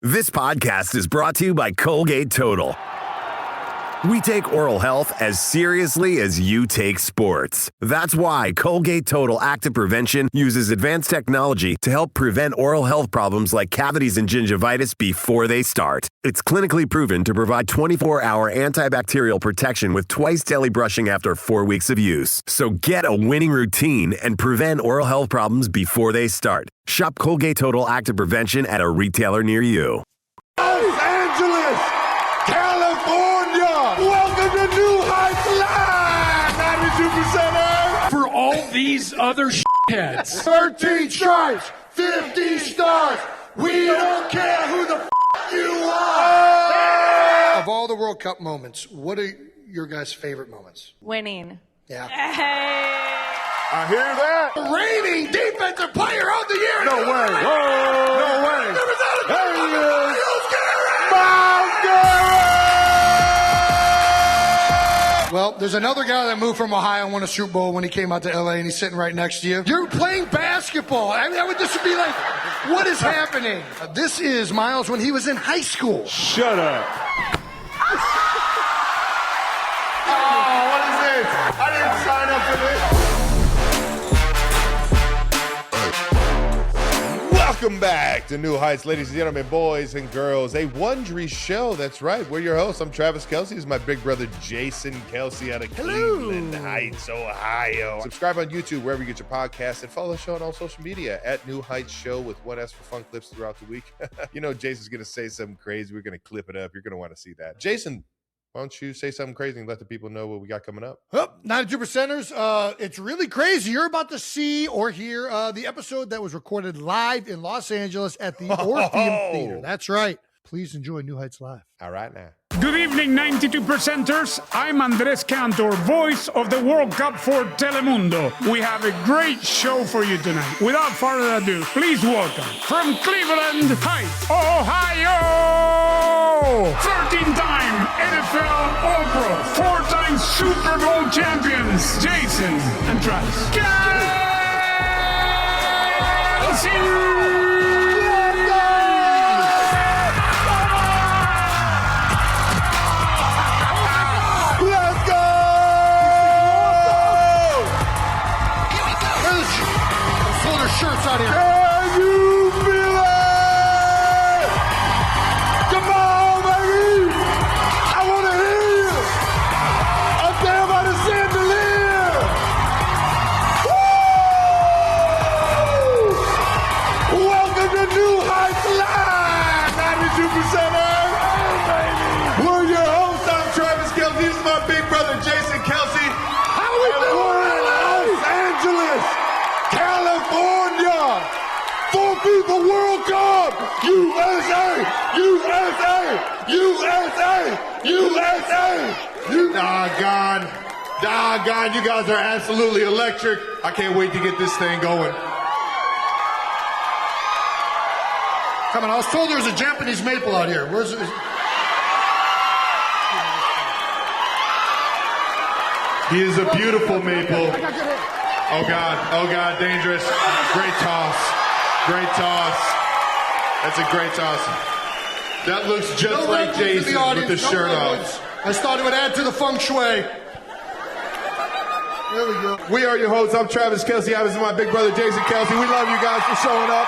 This podcast is brought to you by Colgate Total. We take oral health as seriously as you take sports. That's why Colgate Total Active Prevention uses advanced technology to help prevent oral health problems like cavities and gingivitis before they start. It's clinically proven to provide 24-hour antibacterial protection with twice daily brushing after 4 weeks of use. So get a winning routine and prevent oral health problems before they start. Shop Colgate Total Active Prevention at a retailer near you. Los Angeles, California. Welcome to New Heights Live, 92%. For all these other shitheads. 13 stripes, 50 stars. We don't care who the you are. Of all the World Cup moments, what are your guys' favorite moments? Winning. Yeah. Hey. I hear that. Reigning defensive player of the year. No way. Whoa. No way. There he is. Myles Garrett. Well, there's another guy that moved from Ohio and won a Super Bowl when he came out to LA, and he's sitting right next to you. You're playing basketball. I mean, this would be like, what is happening? This is Myles when he was in high school. Shut up. Oh, what is this? I didn't sign up for this. Welcome back to New Heights, ladies and gentlemen, boys and girls. A Wondery show. That's right. We're your hosts. I'm Travis Kelce. This is my big brother, Jason Kelce, out of Cleveland Heights, Ohio. Subscribe on YouTube, wherever you get your podcasts, and follow the show on all social media at New Heights Show with one S for fun clips throughout the week. You know, Jason's going to say something crazy. We're going to clip it up. You're going to want to see that. Jason, why don't you say something crazy and let the people know what we got coming up? Oh, 92%ers, it's really crazy. You're about to see or hear the episode that was recorded live in Los Angeles at the Orpheum Theater. That's right. Please enjoy New Heights Live. All right now. Good evening, 92%ers. I'm Andres Cantor, voice of the World Cup for Telemundo. We have a great show for you tonight. Without further ado, please welcome from Cleveland Heights, Ohio, 13-time NFL All-Pro, 4-time Super Bowl champions, Jason and Travis Kelce. Shirts out here. Can you feel it? Come on, baby. I want to hear you. Up there by the chandelier. Woo! Welcome to New Heights Live, 92%. Hey, baby. We're your hosts. I'm Travis Kelce. This is my big brother, Jason Kelce. How we doing? Los Angeles, California, for FIFA World Cup, USA, USA, USA, USA. Doggone, you guys are absolutely electric. I can't wait to get this thing going. Come on, I was told there was a Japanese maple out here. Where's it? He is a beautiful maple. Oh God, dangerous. Great toss. That's a great toss. That looks just like Jason with the shirt off. I thought it would add to the feng shui. There we go. We are your hosts. I'm Travis Kelce. This is my big brother, Jason Kelce. We love you guys for showing out.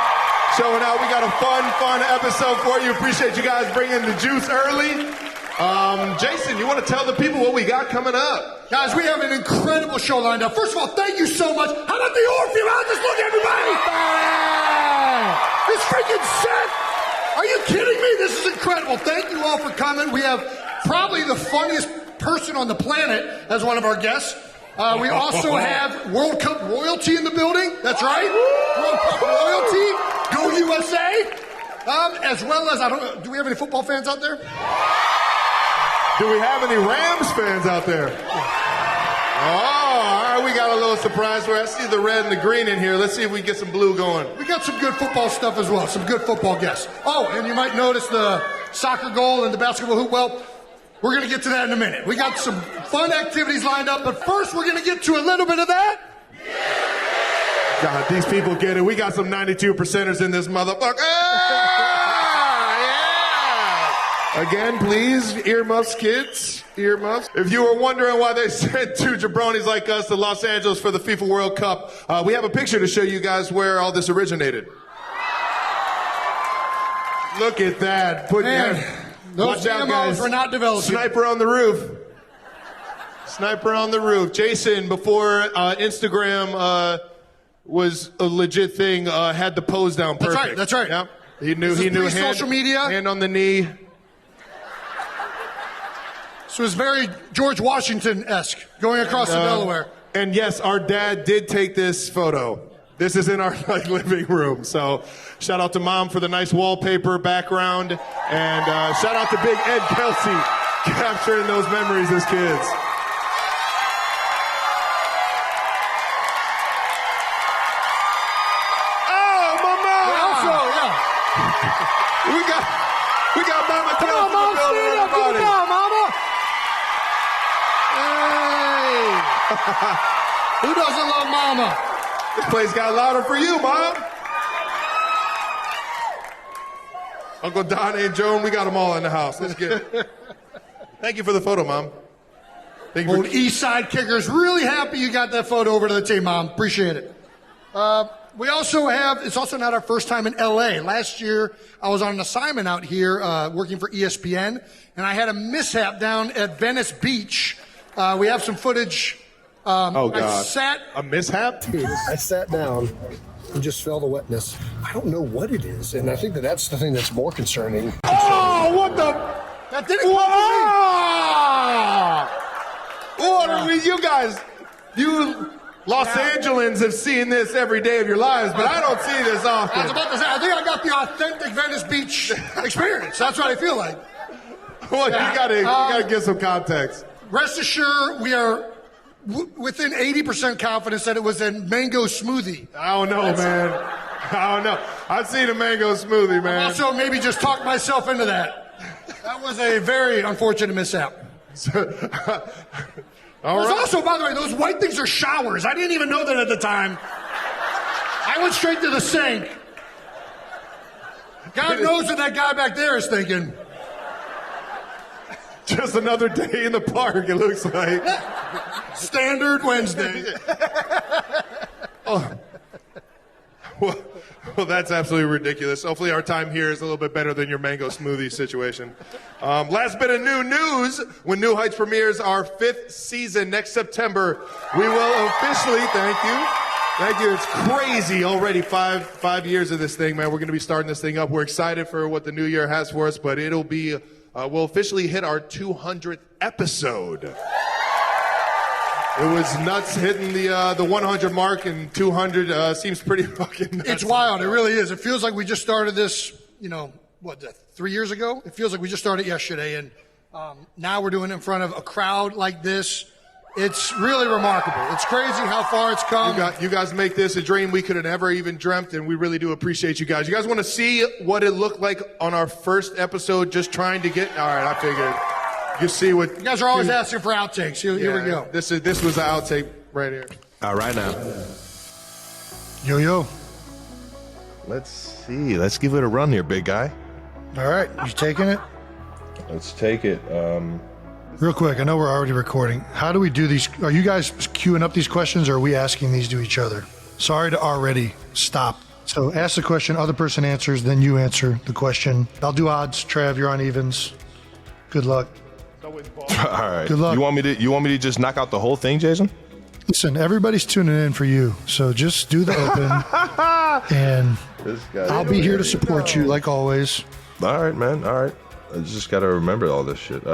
We got a fun episode for you. Appreciate you guys bringing the juice early. Jason, you want to tell the people what we got coming up? Guys, we have an incredible show lined up. First of all, thank you so much. How about the Orpheum? Just look, everybody! This freaking set! Are you kidding me? This is incredible. Thank you all for coming. We have probably the funniest person on the planet as one of our guests. We also have World Cup royalty in the building. That's right. World Cup royalty. Go USA. As well as, do we have any football fans out there? Do we have any Rams fans out there? Oh, all right, we got a little surprise for us. I see the red and the green in here. Let's see if we can get some blue going. We got some good football stuff as well, some good football guests. Oh, and you might notice the soccer goal and the basketball hoop. Well, we're going to get to that in a minute. We got some fun activities lined up, but first we're going to get to a little bit of that. God, these people get it. We got some 92%ers in this motherfucker. Ah, yeah. Again, please, earmuffs, kids. Earmuffs. If you were wondering why they sent two jabronis like us to Los Angeles for the FIFA World Cup, we have a picture to show you guys where all this originated. Look at that. Those demos were not developed. Sniper on the roof. Sniper on the roof. Jason, before Instagram was a legit thing, had the pose down perfect. That's right. Yep. He knew social media. Hand on the knee. So it was very George Washington-esque, going across the Delaware. And yes, our dad did take this photo. This is in our living room. So shout out to Mom for the nice wallpaper background. And shout out to Big Ed Kelsey capturing those memories as kids. Oh, Mama! We got Mama Kelsey. Come on, Mom, stand up. Give it down, Mama. Hey. Who doesn't love Mama? This place got louder for you, Mom. Uncle Don and Joan, we got them all in the house. Let's get it. Thank you for the photo, Mom. Thank you. Old East Side Kickers, really happy you got that photo over to the team, Mom. Appreciate it. We also have, it's also not our first time in LA. Last year, I was on an assignment out here working for ESPN, and I had a mishap down at Venice Beach. We have some footage. Oh, God. A mishap? Dude, I sat down and just felt the wetness. I don't know what it is, and I think that's the thing that's more concerning. Oh, what the? That didn't come from me. You guys, you Los Angeles have seen this every day of your lives, but I don't see this often. I was about to say, I think I got the authentic Venice Beach experience. That's what I feel like. Well, you gotta give some context. Rest assured, we are within 80% confidence that it was a mango smoothie. I don't know, man. I don't know. I've seen a mango smoothie, man. Also, maybe just talk myself into that. That was a very unfortunate mishap. Also, by the way, those white things are showers. I didn't even know that at the time. I went straight to the sink. God knows what that guy back there is thinking. Just another day in the park, it looks like. Standard Wednesday. Well, that's absolutely ridiculous. Hopefully our time here is a little bit better than your mango smoothie situation. Last bit of new news. When New Heights premieres our 5th season next September, we will officially, thank you, it's crazy already, five years of this thing, man. We're going to be starting this thing up. We're excited for what the new year has for us, but it'll be, we'll officially hit our 200th episode. It was nuts hitting the 100 mark, and 200 seems pretty fucking nuts. It's wild. It really is. It feels like we just started this, 3 years ago? It feels like we just started yesterday, and now we're doing it in front of a crowd like this. It's really remarkable. It's crazy how far it's come. You guys make this a dream we could have never even dreamt, and we really do appreciate you guys. You guys want to see what it looked like on our first episode, just trying to get... All right, I figured... You see what you guys are always asking for outtakes. Here we go. This was the outtake right here. All right now. Yo. Let's see. Let's give it a run here, big guy. All right, you taking it? Let's take it. Real quick, I know we're already recording. How do we do these? Are you guys queuing up these questions, or are we asking these to each other? Sorry to already stop. So ask the question, other person answers, then you answer the question. I'll do odds. Trav, you're on evens. Good luck. All right. Good luck. You want me to just knock out the whole thing, Jason? Listen, everybody's tuning in for you, so just do the open, and I'll be here to support you like always. All right, man. All right. I just got to remember all this shit.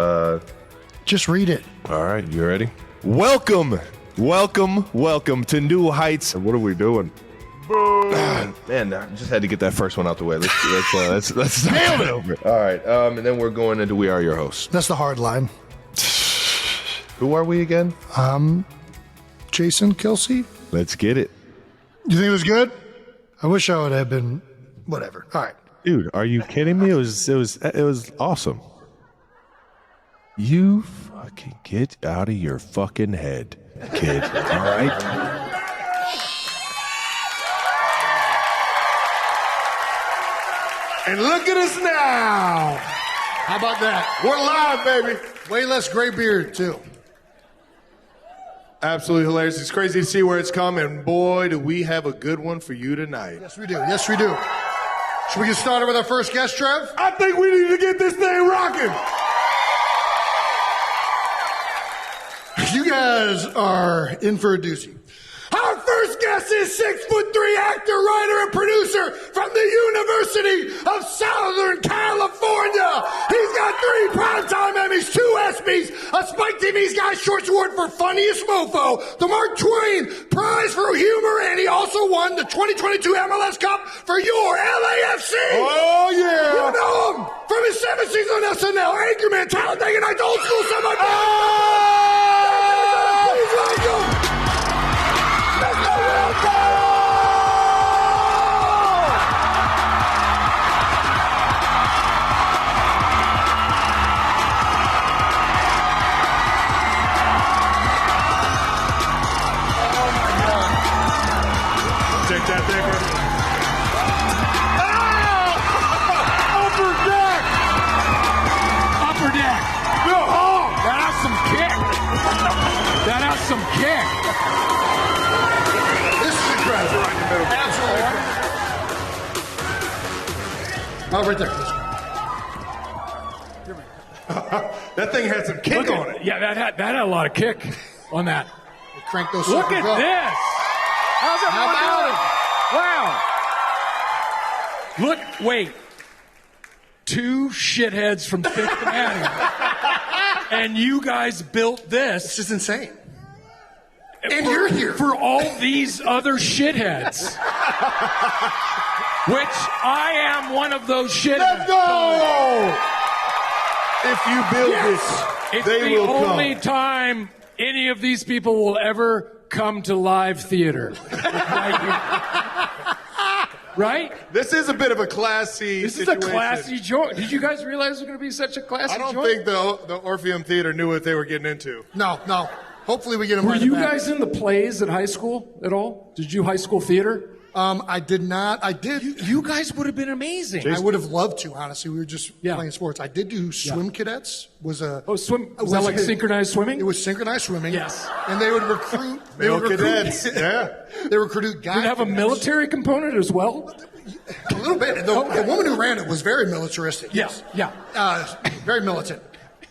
Just read it. All right. You ready? Welcome to New Heights. What are we doing? Man, I just had to get that first one out the way. Let's nail it over. All right, and then we're going into We Are Your Hosts. That's the hard line. Who are we again? Jason Kelsey. Let's get it. You think it was good? I wish I would have been. Whatever. All right, dude. Are you kidding me? It was awesome. You fucking get out of your fucking head, kid. All right. And look at us now. How about that? We're live, baby. Way less gray beard, too. Absolutely hilarious. It's crazy to see where it's come, and boy, do we have a good one for you tonight. Yes, we do. Yes, we do. Should we get started with our first guest, Trev? I think we need to get this thing rocking. You guys are in for a doozy. Our first guest is 6'3" actor, writer, and producer from the University of Southern California. He's got 3 Primetime Emmys, 2 ESPYs, a Spike TV's Guys Shorts Award for Funniest Mofo, the Mark Twain Prize for Humor, and he also won the 2022 MLS Cup for your LAFC. Oh, yeah. You know him from his 7 seasons on SNL, Anchorman, Talladega Nights, Old School Summer. Please welcome. Take that thing. Upper deck. Upper deck. Go home. That has some kick. That has some kick. This is incredible. Absolutely. Oh, right there. That thing had some kick on it. Yeah, that had a lot of kick on that. Crank those Look suckers at up. this. How's everyone doing? Wow. Look, wait. 2 shitheads from Cincinnati. And you guys built this. This is insane. And you're here. For all these other shitheads. Which I am one of those shitheads. Let's go! If you build Yes. this, It's they the will only come. time any of these people will ever come to live theater. Right? This is a bit of a classy This situation. is a classy joint. Did you guys realize it was going to be such a classy I don't joint? think the Orpheum Theater knew what they were getting into. No. Hopefully we get him Were right you back. guys in the plays at high school at all? Did you high school theater? I did not. I did. You guys would have been amazing. I would have loved to, honestly. We were just Yeah. playing sports. I did do swim cadets. Swim. Was that like synchronized swimming? It was synchronized swimming. Yes. And they would recruit. Male cadets. Yeah. They recruit guys. Did it have a military component as well? A little bit. The woman who ran it was very militaristic. Yes. Yeah. Very militant.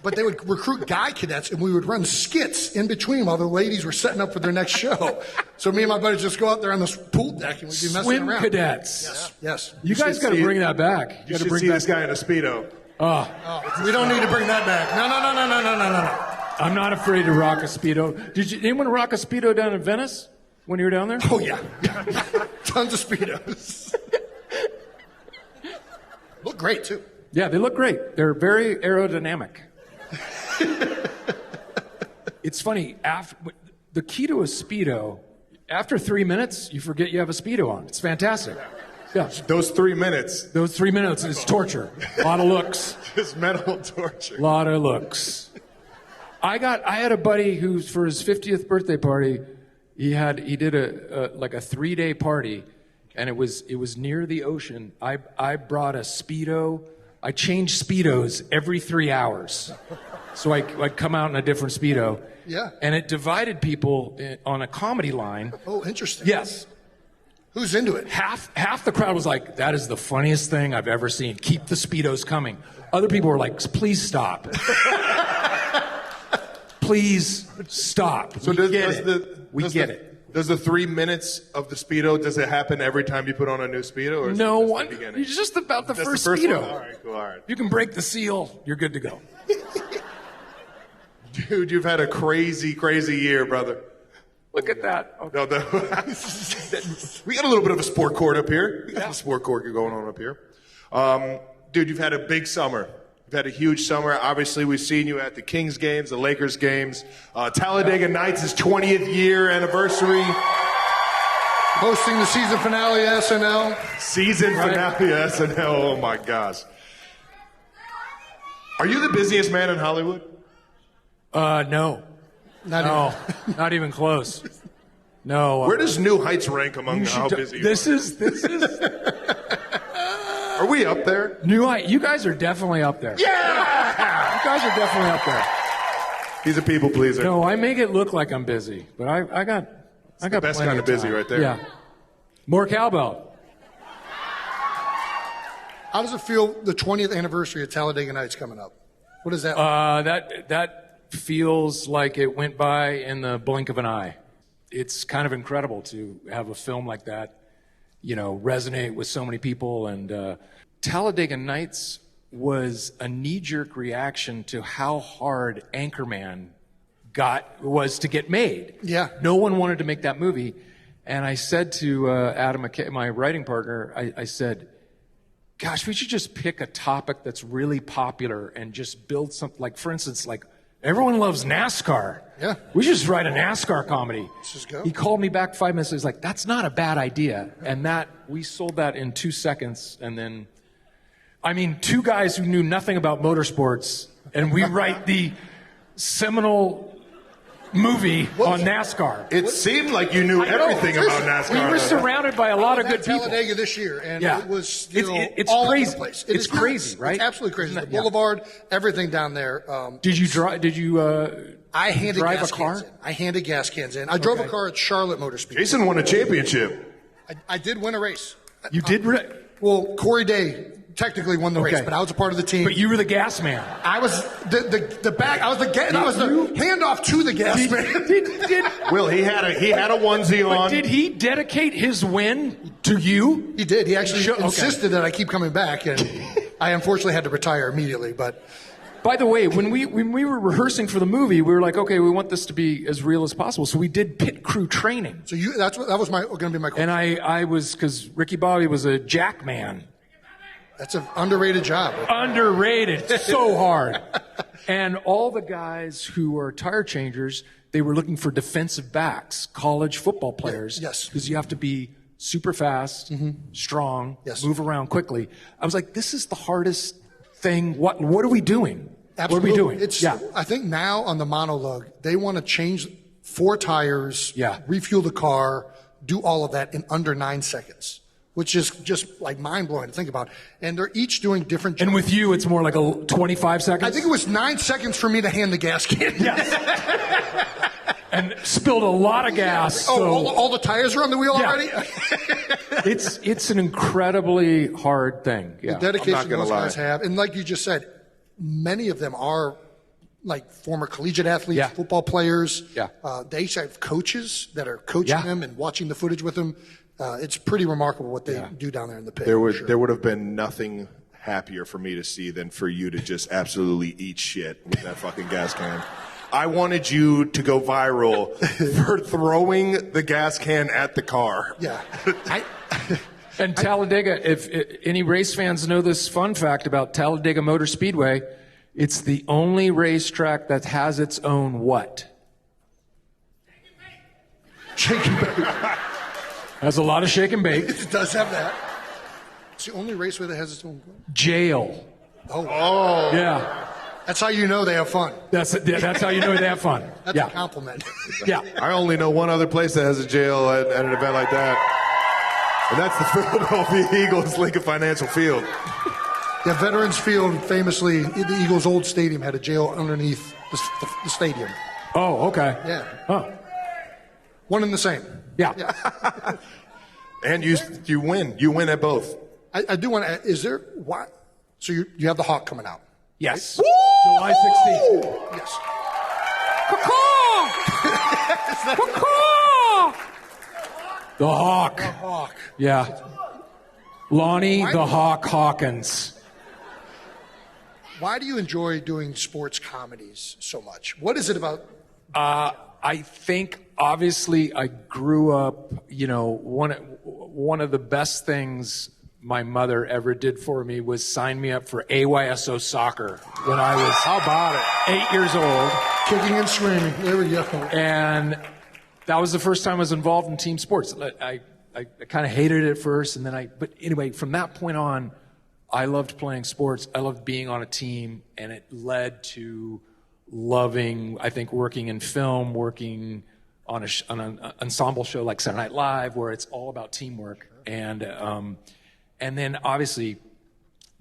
But they would recruit guy cadets, and we would run skits in between while the ladies were setting up for their next show. So me and my buddies just go out there on this pool deck and we'd be messing Swim around. cadets. Yes. You guys got to see bring it. that back. You should see this guy in a Speedo. We don't need to bring that back. No. I'm not afraid to rock a Speedo. Did anyone rock a Speedo down in Venice when you were down there? Oh, yeah. Tons of Speedos. Look great, too. Yeah, they look great. They're very aerodynamic. It's funny. The key to a Speedo, after 3 minutes, you forget you have a Speedo on. It's fantastic. Yeah. Those 3 minutes. Those 3 minutes is torture. A lot of looks. Just mental torture. A lot of looks. I had a buddy who's for his 50th birthday party, he did a 3-day party, and it was near the ocean. I brought a Speedo. I changed Speedos every 3 hours. So I'd come out in a different Speedo. Yeah. And it divided people on a comedy line. Oh, interesting. Yes. Who's into it? Half the crowd was like, that is the funniest thing I've ever seen. Keep the Speedos coming. Other people were like, please stop. Please stop. So We get it. Does the 3 minutes of the Speedo, does it happen every time you put on a new Speedo? Or is No it just one. the beginning? It's just about the That's first the first Speedo. one? All right, cool, all right. You can break the seal. You're good to go. Dude, you've had a crazy, crazy year, brother. Look at that. Okay. No, we got a little bit of a sport court up here. We got a sport court going on up here. Dude, you've had a big summer. You've had a huge summer. Obviously, we've seen you at the Kings games, the Lakers games. Talladega Nights' 20th year anniversary. Hosting the season finale at SNL. Season finale at SNL. Oh, my gosh. Are you the busiest man in Hollywood? No. Not Not even close. No. Where does New Heights rank among how busy you This are? is Are we up there? New Height. You guys are definitely up there. Yeah! You guys are definitely up there. He's a people pleaser. No, I make it look like I'm busy, but I got the best plenty kind of busy time. right there. Yeah. More cowbell. How does it feel the 20th anniversary of Talladega Nights coming up? What is that? That feels like it went by in the blink of an eye. It's kind of incredible to have a film like that, resonate with so many people. And Talladega Nights was a knee-jerk reaction to how hard Anchorman was to get made. Yeah. No one wanted to make that movie. And I said to Adam McKay, my writing partner, I said, gosh, we should just pick a topic that's really popular and just build something. Like, for instance, like everyone loves NASCAR. Yeah. We should just write a NASCAR comedy. Let's just go. He called me back 5 minutes. He's like, that's not a bad idea. And we sold that in 2 seconds. And then, two guys who knew nothing about motorsports, and we write the seminal movie on NASCAR. It seemed like you knew everything about NASCAR. We were surrounded by a lot of good people. Talladega this year, and it was still it's all crazy. over the place. It's crazy, right? It's absolutely crazy. Isn't The it? boulevard, everything down there. Did you drive? Did you I handed drive gas a car? cans in. I handed gas cans in. I drove a car at Charlotte Motor Speedway. Jason won a championship. I did win a race. You did? Well, Corey Day technically won the race, but I was a part of the team. But you were the gas man. I was the back. I was the handoff to the gas man. Will, he had a onesie on. But did he dedicate his win to you? He did. He actually insisted that I keep coming back, and I unfortunately had to retire immediately. But by the way, when we were rehearsing for the movie, we were like, okay, we want this to be as real as possible. So we did pit crew training. So that was going to be my question. And I was, because Ricky Bobby was a jack man. That's an underrated job. Underrated, so hard. And all the guys who are tire changers, they were looking for defensive backs, college football players. Yes. Because you have to be super fast, strong, move around quickly. I was like, this is the hardest thing. What are we doing? Absolutely. What are we doing? I think now on the monologue, they want to change 4 tires, refuel the car, do all of that in under 9 seconds. Which is just like mind-blowing to think about. And they're each doing different jobs. And with you, it's more like 25 seconds? I think it was 9 seconds for me to hand the gas can. Yes. And spilled a lot of gas. All the tires are on the wheel already? It's an incredibly hard thing. Yeah. The dedication those guys have. And like you just said, many of them are like former collegiate athletes, football players. Yeah. They have coaches that are coaching them and watching the footage with them. It's pretty remarkable what they do down there in the pit. There would have been nothing happier for me to see than for you to just absolutely eat shit with that fucking gas can. I wanted you to go viral for throwing the gas can at the car. Yeah. And Talladega, if any race fans know this fun fact about Talladega Motor Speedway, it's the only racetrack that has its own what? Shake and bake. Has a lot of shake and bake. It does have that. It's the only raceway that has its own jail. Oh. Yeah. That's how you know they have fun. That's how you know they have fun. That's a compliment. Yeah. I only know one other place that has a jail at an event like that. And that's the Philadelphia Eagles Lincoln Financial Field. Yeah, Veterans Field, famously, the Eagles' old stadium had a jail underneath the stadium. Oh, okay. Yeah. Huh. One and the same. Yeah. And you win. You win at both. I do want to. Is there why? So you have the Hawk coming out. Yes. Right? July 16th. Yes. The Hawk. The Hawk. Yeah. Lonnie the Hawk Hawkins. Why do you enjoy doing sports comedies so much? What is it about? I think obviously I grew up, one of the best things my mother ever did for me was sign me up for AYSO soccer when I was, how about it, 8 years old. Kicking and screaming. There we go. And that was the first time I was involved in team sports. I kind of hated it at first, and then but anyway, from that point on, I loved playing sports. I loved being on a team, and it led to loving, I think, working in film, working on an ensemble show like Saturday Night Live, where it's all about teamwork. And then obviously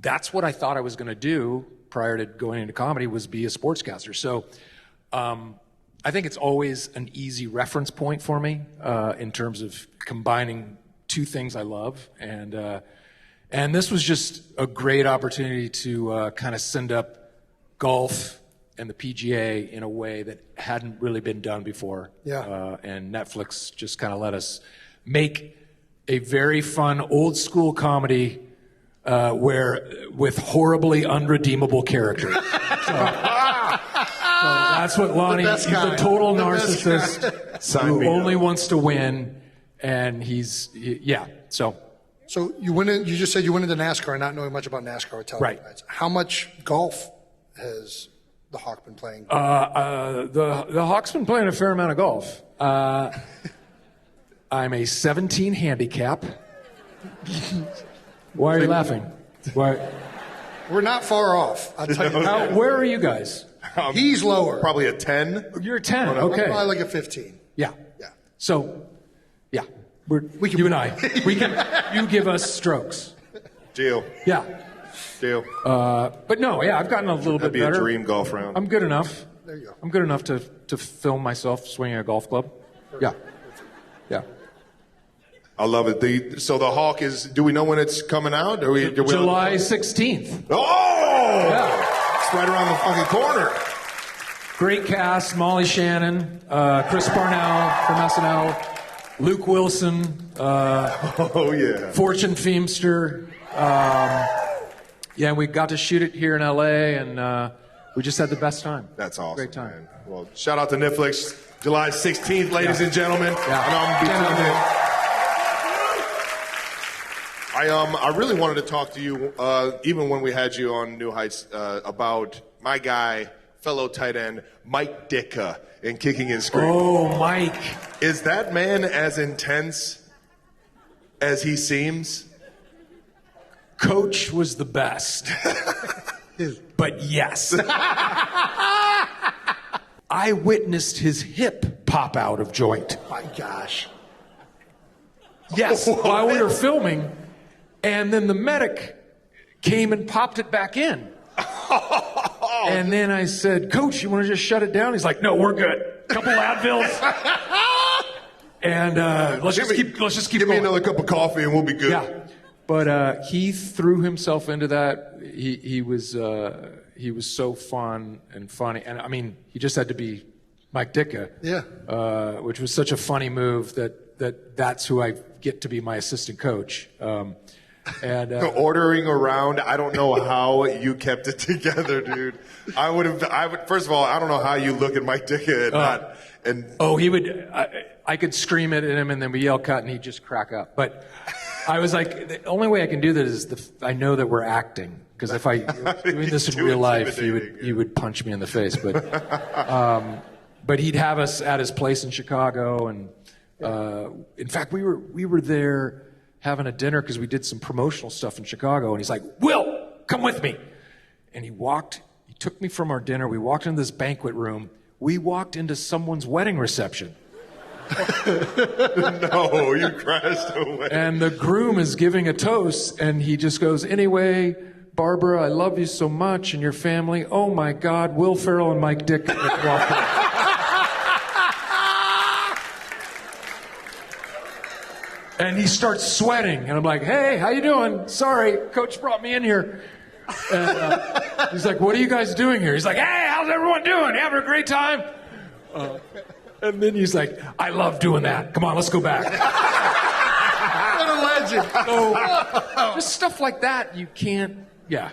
that's what I thought I was going to do prior to going into comedy, was be a sportscaster. So I think it's always an easy reference point for me in terms of combining two things I love. And this was just a great opportunity to kind of send up golf and the PGA in a way that hadn't really been done before. Yeah. And Netflix just kind of let us make a very fun old school comedy with horribly unredeemable characters. So that's what Lonnie, he's a total narcissist who only wants to win, and So you just said you went into NASCAR, not knowing much about NASCAR or television rights. How much golf has the Hawk been playing? The Hawk's been playing a fair amount of golf. I'm a 17 handicap. Why are you laughing? Why? We're not far off. I'll tell you. Where are you guys? He's lower. Probably a 10. You're a 10. I'm Okay. probably like a 15. Yeah. Yeah. So, yeah, you and I. You give us strokes. Deal. Yeah. Deal. But no, yeah, I've gotten a little That'd bit be better. a dream golf round. I'm good enough. There you go. I'm good enough to film myself swinging a golf club. Yeah. Yeah. I love it. So the Hawk is, do we know when it's coming out? July 16th. Oh! Yeah. It's right around the fucking corner. Great cast: Molly Shannon, Chris Parnell from SNL, Luke Wilson, Fortune Feimster. Yeah, we got to shoot it here in LA, and we just had the best time. That's awesome. Great time. Man. Well, shout out to Netflix, July 16th, ladies and gentlemen. Yeah. I know I'm gonna be tuned in. I really wanted to talk to you, even when we had you on New Heights, about my guy, fellow tight end, Mike Ditka, in Kicking and Screaming. Oh, Mike. Is that man as intense as he seems? Coach was the best. But yes. I witnessed his hip pop out of joint. My gosh. Yes, while we were filming, and then the medic came and popped it back in. And then I said, Coach, you want to just shut it down? He's like, no, we're good. Couple Advils. And let's just keep Give going. me another cup of coffee and we'll be good. Yeah. But he threw himself into that. He was so fun and funny. And I mean, he just had to be Mike Ditka. Yeah. Which was such a funny move that's who I get to be my assistant coach. And ordering around, I don't know how you kept it together, dude. I would. First of all, I don't know how you look at Mike Ditka he would. I could scream it at him, and then we yell cut, and he'd just crack up. But I was like, the only way I can do that is I know that we're acting, because if I doing this in real life, he would punch me in the face. But he'd have us at his place in Chicago, and in fact, we were there having a dinner because we did some promotional stuff in Chicago, and he's like, Will, come with me. And he took me from our dinner, we walked into this banquet room, we walked into someone's wedding reception. No, you crashed away. And the groom is giving a toast, and he just goes, anyway, Barbara, I love you so much, and your family. Oh my God, Will Ferrell and Mike Dick walked in. And he starts sweating, and I'm like, hey, how you doing? Sorry, Coach brought me in here. And he's like, what are you guys doing here? He's like, hey, how's everyone doing? You having a great time? And then he's like, I love doing that. Come on, let's go back. What a legend. So, just stuff like that, you can't, yeah.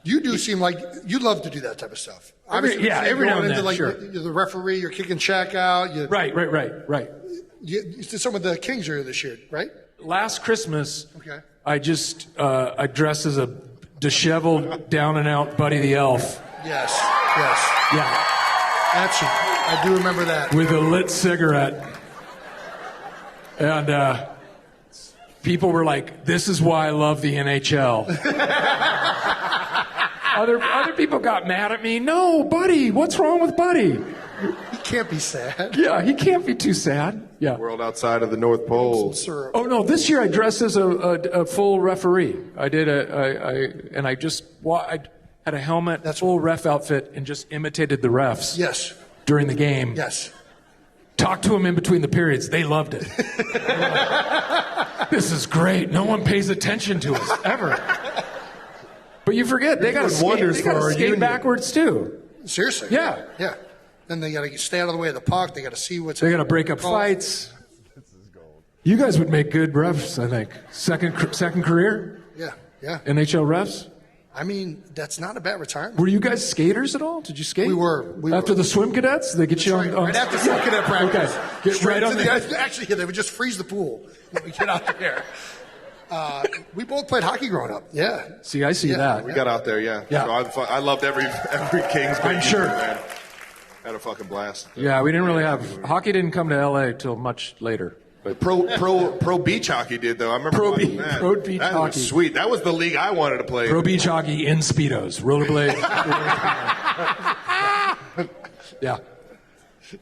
You do seem like you love to do that type of stuff. Every now and then, sure. You're the referee, you're kicking Shaq out. Right. Some of the Kings are here this year, right? Last Christmas, Okay. I dressed as a disheveled, down and out Buddy the Elf. Yes. Yeah. I do remember that. With a lit cigarette. And people were like, this is why I love the NHL. Other people got mad at me. No, Buddy, what's wrong with Buddy? He can't be sad. Yeah, he can't be too sad. Yeah. World outside of the North Pole. Oh no, this year I dressed as a full referee. I did I had a helmet, full ref outfit, and just imitated the refs. Yes. During the game. Yes. Talked to them in between the periods. They loved it. This is great. No one pays attention to us ever. But you forget they got to skate backwards too. Seriously? Yeah. Yeah. Then they got to stay out of the way of the puck. They got to see what's. They got to break up fights. You guys would make good refs, I think. Second career. Yeah. Yeah. NHL refs. I mean, that's not a bad retirement. Were you guys skaters at all? Did you skate? We were. After the swim cadets, they get you on. Right after swim cadet practice. Okay. Get right on Actually, they would just freeze the pool when we get out there. We both played hockey growing up. Yeah. See, I see that. We got out there, yeah. Yeah. So I loved every Kings game. I'm sure. Man. Had a fucking blast. Yeah, we didn't really have hockey. Didn't come to LA till much later. But pro beach hockey did though. I remember pro beach hockey. That was sweet. That was the league I wanted to play. Pro beach hockey in speedos, rollerblades. Yeah.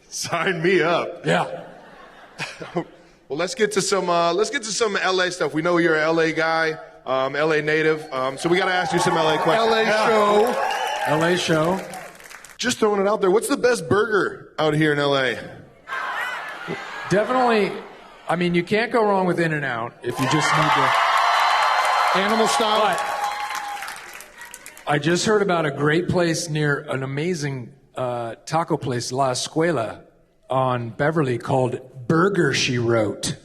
Sign me up. Yeah. Well, let's get to some LA stuff. We know you're an LA guy, LA native. So we got to ask you some LA questions. LA show. Just throwing it out there. What's the best burger out here in LA? Definitely. I mean, you can't go wrong with In-N-Out if you just need to. Animal style. But I just heard about a great place near an amazing taco place, La Escuela, on Beverly called Burger She Wrote.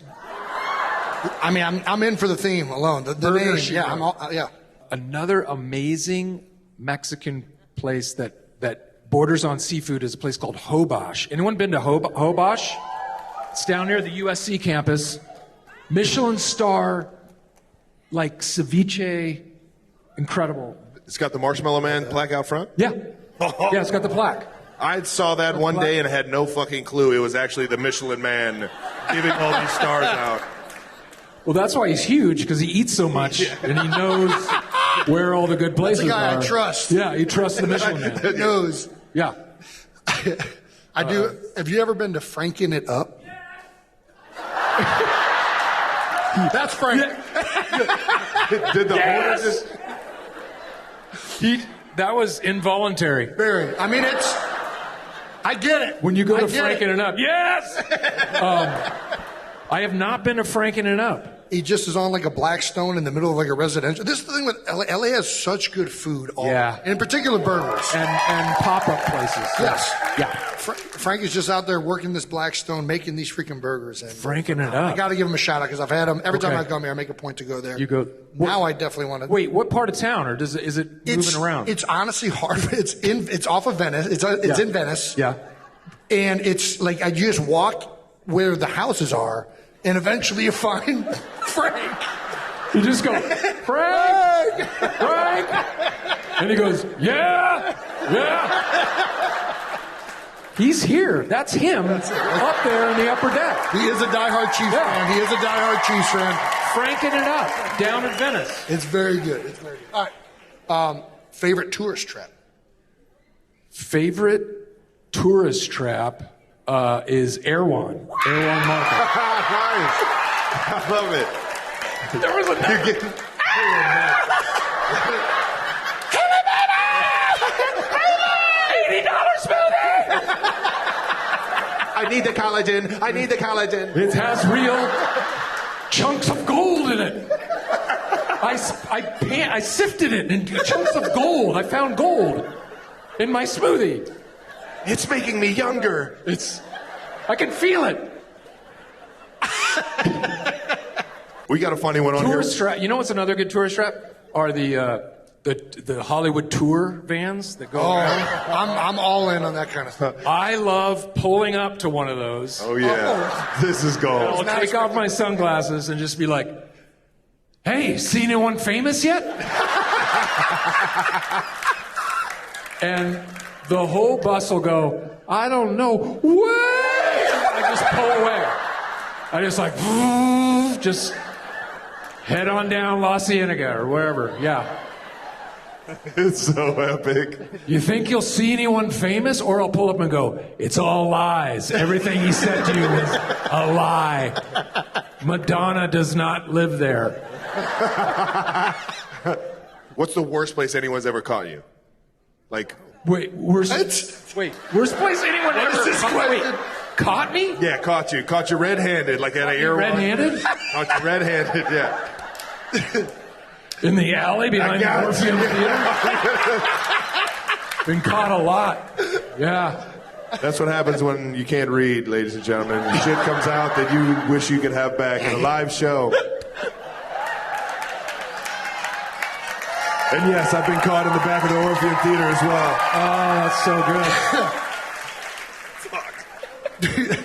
I mean, I'm in for the theme alone. The Burger name, She yeah, Wrote. Another amazing Mexican place that borders on seafood is a place called Hobosh. Anyone been to Hobosh? It's down near the USC campus. Michelin star, like ceviche, incredible. It's got the Marshmallow Man plaque out front? Yeah. Yeah, it's got the plaque. I saw that one day and had no fucking clue it was actually the Michelin Man giving all these stars out. Well, that's why he's huge, because he eats so much and he knows where all the good places are. That's a guy I trust. Yeah, he trusts the Michelin Man. He knows. Yeah. I do. Have you ever been to Franken It Up? That's Frank. Did the owner just... That was involuntary. Very. I mean, I get it. When you go to Franken It Up. Yes! I have not been to Franken It Up. He just is on like a Blackstone in the middle of like a residential. This is the thing with LA. LA has such good food. And in particular, burgers. And pop-up places. Yes. Yeah. Frank is just out there working this Blackstone, making these freaking burgers. And Franken It Up. I got to give him a shout out because I've had them. Every time I come here, I make a point to go there. You go. Now I definitely want to. Wait, what part of town? Or is it moving around? It's honestly hard. It's off of Venice. It's in Venice. Yeah. And it's like you just walk where the houses are, and eventually you find Frank. You just go, Frank! Frank! And he goes, yeah! He's here. That's him up there in the upper deck. He is a diehard Chiefs fan. He is a diehard Chiefs fan. Franking it up down in Venice. It's very good. It's very good. All right. Favorite tourist trap? Favorite tourist trap is Erewhon. Erewhon Market. Nice. I love it. There was a... $80 smoothie! I need the collagen. I need the collagen. It has real chunks of gold in it. I sifted it into chunks of gold. I found gold in my smoothie. It's making me younger. I can feel it. We got a funny one on Tourist here. trap. You know what's another good tourist trap? Are the Hollywood tour vans that go around. I'm all in on that kind of stuff. I love pulling up to one of those. Oh, yeah. This is gold. I'll take off my sunglasses and just be like, hey, see anyone famous yet? And the whole bus will go, I don't know. Way! I just pull away. I just like, just head on down La Cienega or wherever. Yeah. It's so epic. You think you'll see anyone famous? Or I'll pull up and go, it's all lies. Everything he said to you is a lie. Madonna does not live there. What's the worst place anyone's ever caught you? Like, Wait, worst place anyone ever caught me? yeah, caught you. Caught you red-handed, like at an airline. Red-handed? Caught you red-handed, yeah. In the alley behind the Orpheum Theater? Been caught a lot. Yeah. That's what happens when you can't read, ladies and gentlemen. Shit comes out that you wish you could have back in a live show. And yes, I've been caught in the back of the Orpheum Theater as well. Oh, that's so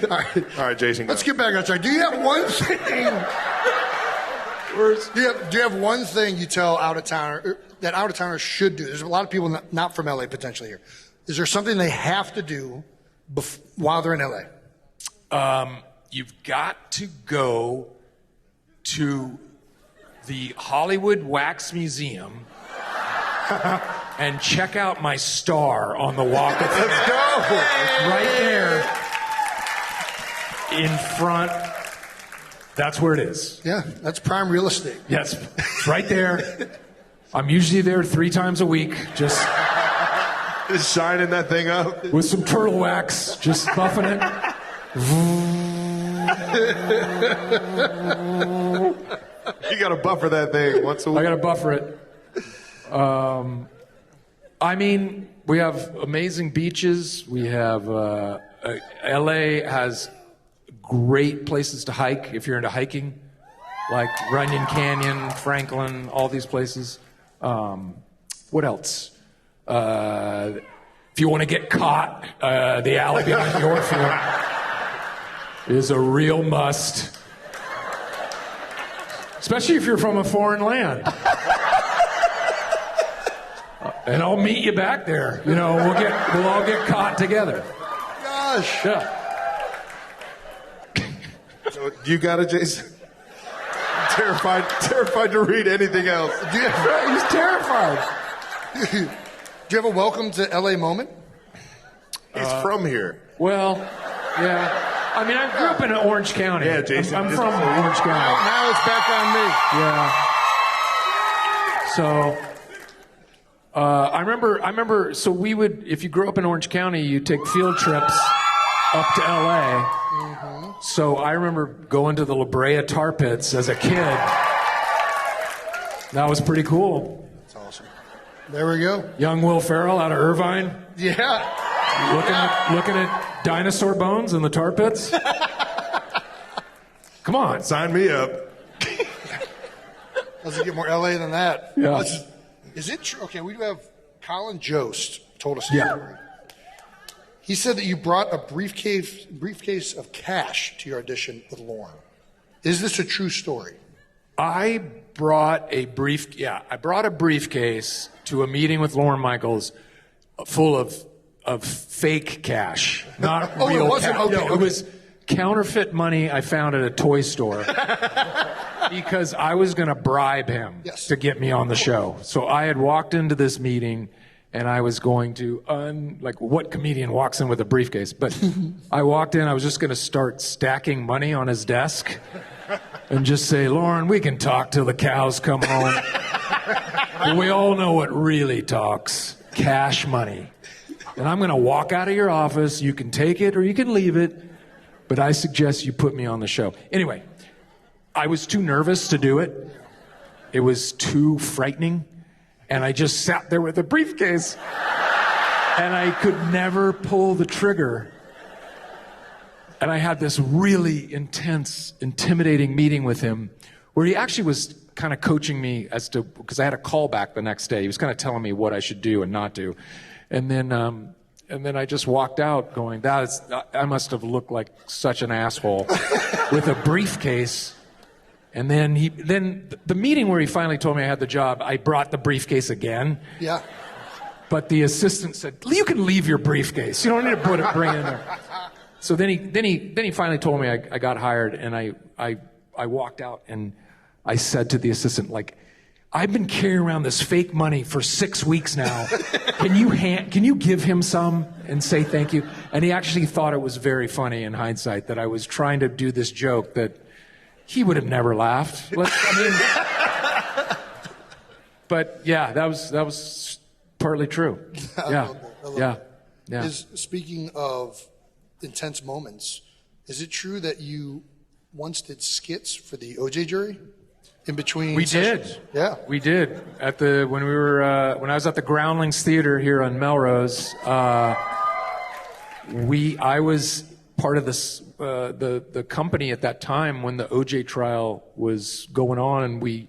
good. All right, Jason. Let's get back on track. Do you have one thing? Do you have one thing you tell that out-of-towners should do? There's a lot of people not from LA potentially here. Is there something they have to do while they're in LA? You've got to go to the Hollywood Wax Museum and check out my star on the Walk of Fame. Let's go. It's right there in front. That's where it is. Yeah, that's prime real estate. Yes, it's right there. I'm usually there 3 times a week, just shining that thing up. with some turtle wax, just buffing it. You got to buffer that thing once a week. I got to buffer it. I mean, we have amazing beaches. We have LA has great places to hike if you're into hiking, like Runyon Canyon, Franklin, all these places. What else? If you want to get caught, the alley behind the Orpheum is a real must. Especially if you're from a foreign land. And I'll meet you back there. You know, we'll all get caught together. Gosh. Yeah. So you got it, Jason? Terrified to read anything else. He's terrified. Do you have a welcome to LA moment? He's from here. Well, yeah. I mean, I grew up in Orange County. Yeah, Jason. I'm from Orange County. Now it's back on me. Yeah. So, I remember. So we would, if you grew up in Orange County, you take field trips up to LA. Mm-hmm. So I remember going to the La Brea tar pits as a kid. That was pretty cool. That's awesome. There we go. Young Will Ferrell out of Irvine. Yeah. Looking at dinosaur bones in the tar pits. Come on. Sign me up. Doesn't get more LA than that. Yeah. Is it true? Okay, we do have Colin Jost told us a Yeah. story. He said that you brought a briefcase of cash to your audition with Lauren. Is this a true story? I brought a briefcase to a meeting with Lauren Michaels full of fake cash, not Oh, it real wasn't? cash. Okay, No, okay. it was counterfeit money I found at a toy store because I was going to bribe him to get me on the show. So I had walked into this meeting and I was going to, like what comedian walks in with a briefcase? But I walked in, I was just going to start stacking money on his desk and just say, Lauren, we can talk till the cows come home. But we all know what really talks, cash money. And I'm going to walk out of your office. You can take it or you can leave it, but I suggest you put me on the show. Anyway, I was too nervous to do it. It was too frightening. And I just sat there with a briefcase. And I could never pull the trigger. And I had this really intense, intimidating meeting with him where he actually was kind of coaching me as to, because I had a callback the next day. He was kind of telling me what I should do and not do. And then I just walked out going, I must have looked like such an asshole with a briefcase. And then the meeting where he finally told me I had the job, I brought the briefcase again. Yeah. But the assistant said, you can leave your briefcase. You don't need to bring it in there. So then he finally told me I got hired, and I walked out and I said to the assistant, like, I've been carrying around this fake money for 6 weeks now. Can you give him some and say thank you? And he actually thought it was very funny in hindsight that I was trying to do this joke that he would have never laughed. But yeah, that was partly true. Yeah. Yeah. Speaking of intense moments, is it true that you once did skits for the OJ jury in between? We sessions? did. Yeah. We did. When I was at the Groundlings Theater here on Melrose, I was part of this the company at that time when the OJ trial was going on, and we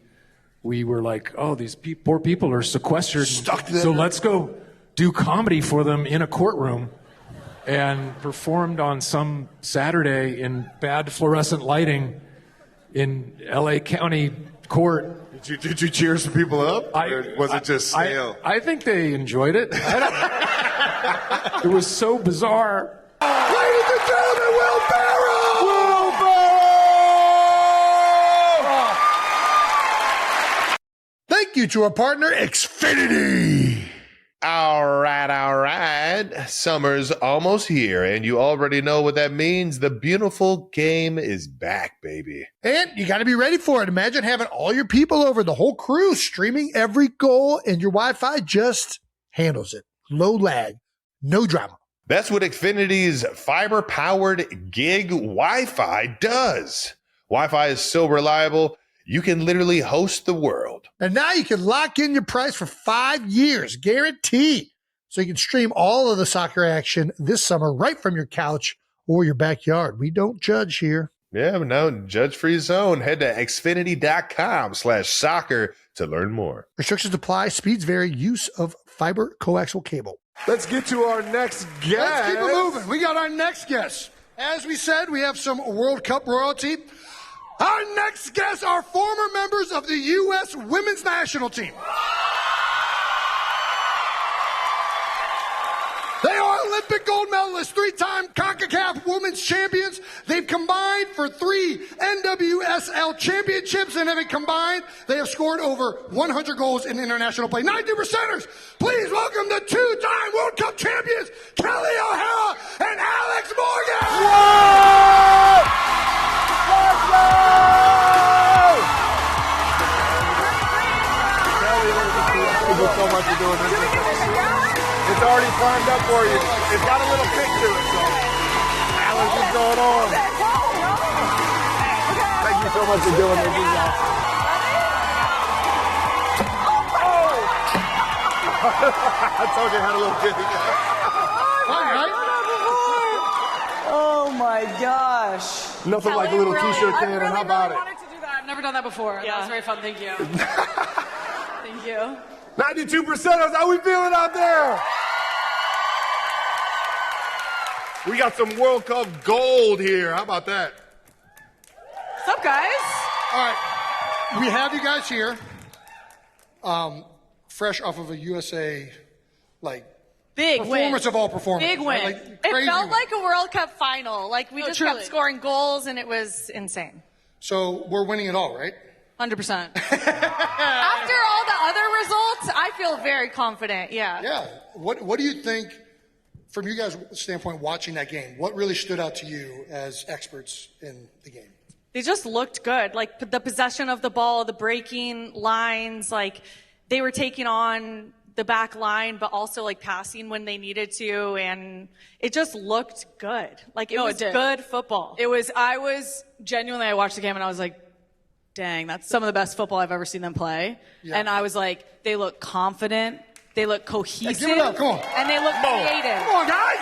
were like, oh, these poor people are sequestered, so let's go do comedy for them in a courtroom, and performed on some Saturday in bad fluorescent lighting in LA County Court. Did you cheer some people up, or was it just stale? I think they enjoyed it. It was so bizarre. Ladies and gentlemen, Will Ferrell! Will Ferrell! Thank you to our partner, Xfinity. All right. Summer's almost here, and you already know what that means. The beautiful game is back, baby. And you got to be ready for it. Imagine having all your people over, the whole crew, streaming every goal, and your Wi-Fi just handles it. Low lag, no drama. That's what Xfinity's fiber-powered gig Wi-Fi does. Wi-Fi is so reliable, you can literally host the world. And now you can lock in your price for 5 years, guaranteed. So you can stream all of the soccer action this summer right from your couch or your backyard. We don't judge here. Yeah, but no, judge-free zone. Head to xfinity.com/soccer to learn more. Restrictions apply. Speeds vary. Use of fiber coaxial cable. Let's get to our next guest. Let's keep it moving. We got our next guest. As we said, we have some World Cup royalty. Our next guests are former members of the U.S. women's national team. They are Olympic gold medalists, 3-time CONCACAF women's champions. They've combined for 3 NWSL championships, and having combined, they have scored over 100 goals in international play. 90%ers, please welcome the 2-time World Cup champions, Kelley O'Hara and Alex Morgan! Whoa! Let's go! Kelley, thank you so much for doing this. It's already primed up for you. It's got a little kick to it, so Alex, what's going on? Thank you so much for doing this. I told you I had a little kick. Oh my gosh. Nothing like a little t-shirt can, and how about it? I wanted to do that. I've never done that before. Yeah. That was very fun. Thank you. Thank you. 92%ers, how we feeling out there? We got some World Cup gold here. How about that? What's up, guys? All right, we have you guys here, fresh off of a USA, big performance win. of all performances. Big win. Right? It Crazy felt win. like a World Cup final. We just truly. kept scoring goals, and it was insane. So we're winning it all, right? 100%. After all the other results, I feel very confident. Yeah. Yeah. What do you think, from you guys' standpoint, watching that game? What really stood out to you as experts in the game? They just looked good. The possession of the ball, the breaking lines, they were taking on the back line, but also passing when they needed to, and it just looked good. It was good football. I watched the game and I was like, dang, that's some of the best football I've ever seen them play. Yeah. And I was like, they look confident, they look cohesive, give it up, come on. and they look creative. Come on, guys!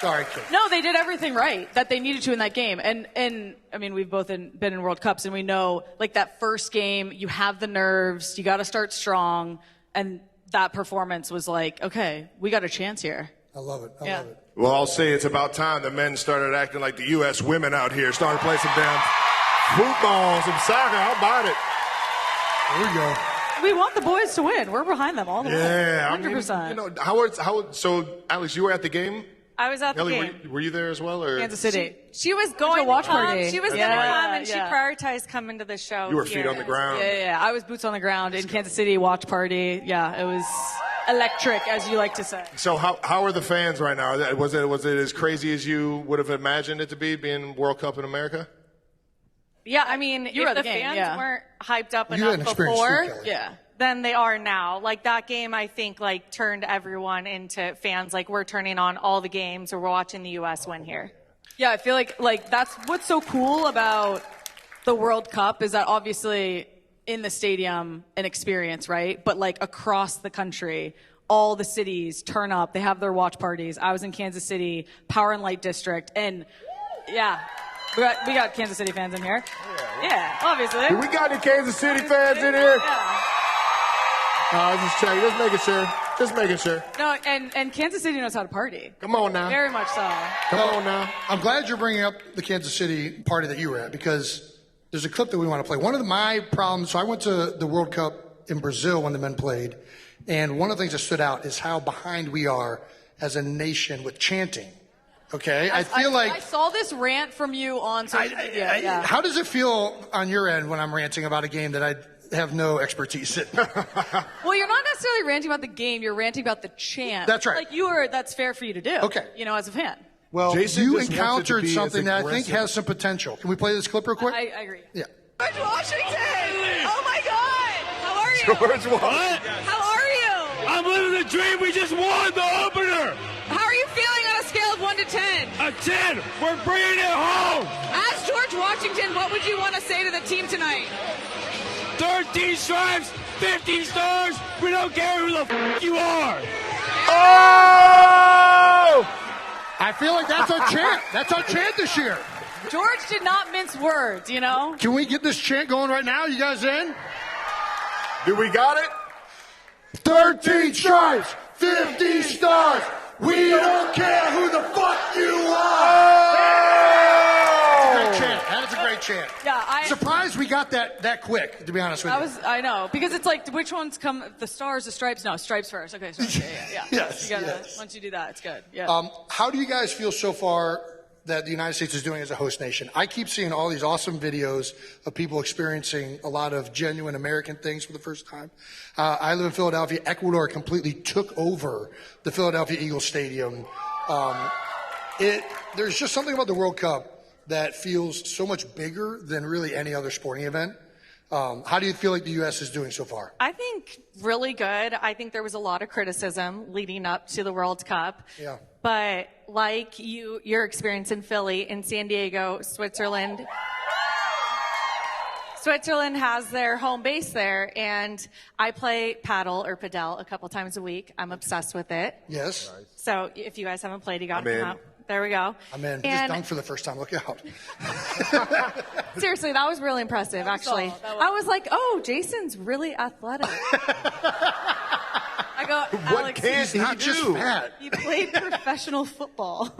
Sorry, kid. No, they did everything right that they needed to in that game. And I mean, we've both been in World Cups, and we know, that first game, you have the nerves, you got to start strong, and that performance was okay, we got a chance here. I love it. I love it. Well, I'll say it's about time the men started acting like the U.S. women out here, starting to play some damn football, some soccer. How about it? There we go. We want the boys to win. We're behind them all the way. Yeah, 100%. So, Alex, you were at the game. I was at the Kelley, game. were you there as well? Or? Kansas City. She was going to watch party. She was going to come, and she prioritized coming to the show. You were feet on the ground. Yeah. I was boots on the ground in Kansas City, watch party. Yeah, it was electric, as you like to say. So how are the fans right now? Was it as crazy as you would have imagined it to be, being World Cup in America? Yeah, I mean, You were if at the the game, fans yeah. weren't hyped up You had an enough experience before, too, Kelley. Yeah. then they are now. Like, that game, I think, like, turned everyone into fans. Like, we're turning on all the games, or we're watching the U.S. win here. Yeah, I feel like that's what's so cool about the World Cup is that obviously in the stadium an experience, right? But like across the country, all the cities turn up. They have their watch parties. I was in Kansas City, Power and Light District, and yeah, we got Kansas City fans in here. Yeah, obviously. We got any Kansas City fans in here? Yeah. Just checking. Just making sure. No, and Kansas City knows how to party. Come on now. Very much so. Come on now. I'm glad you're bringing up the Kansas City party that you were at, because there's a clip that we want to play. One of my problems, so I went to the World Cup in Brazil when the men played, and one of the things that stood out is how behind we are as a nation with chanting. Okay? I saw this rant from you on social media. Yeah. How does it feel on your end when I'm ranting about a game that I have no expertise in? Well, you're not necessarily ranting about the game. You're ranting about the chant. That's right. Like that's fair for you to do. Okay. As a fan. Well, Jason you just wants it to encountered be as something that I think aggressive. has some potential. Can we play this clip real quick? I agree. Yeah. George Washington! Oh my God! How are you? George Washington. How are you? I'm living the dream. We just won the opener. How are you feeling on a scale of 1 to 10? A 10. We're bringing it home. As George Washington, what would you want to say to the team tonight? 13 stripes, 50 stars. We don't care who the you are. Oh! I feel like that's our chant. That's our chant this year. George did not mince words, Can we get this chant going right now? You guys in? Do we got it? 13 stripes, 50 stars. We don't care who the fuck you are. Great chant. That is a great chant. Yeah, I'm surprised we got that quick, to be honest with you. I know, because it's like, which ones come, the stars, the stripes? No, stripes first. Okay, stripes, yeah. Yes, You gotta, yes. Once you do that, it's good. Yeah. How do you guys feel so far that the United States is doing as a host nation? I keep seeing all these awesome videos of people experiencing a lot of genuine American things for the first time. I live in Philadelphia. Ecuador completely took over the Philadelphia Eagles Stadium. There's just something about the World Cup that feels so much bigger than really any other sporting event. How do you feel like the U.S. is doing so far? I think really good. I think there was a lot of criticism leading up to the World Cup. Yeah. But like your experience in Philly, in San Diego, Switzerland has their home base there, and I play paddle or padel a couple times a week. I'm obsessed with it. Yes. So if you guys haven't played, you got to I'm come in. out. There we go. I'm in. We just dunked for the first time. Look out. Seriously, that was really impressive, actually. I was like, oh, Jason's really athletic. I go, What Alex, can't he Not just do? fat. he played professional football.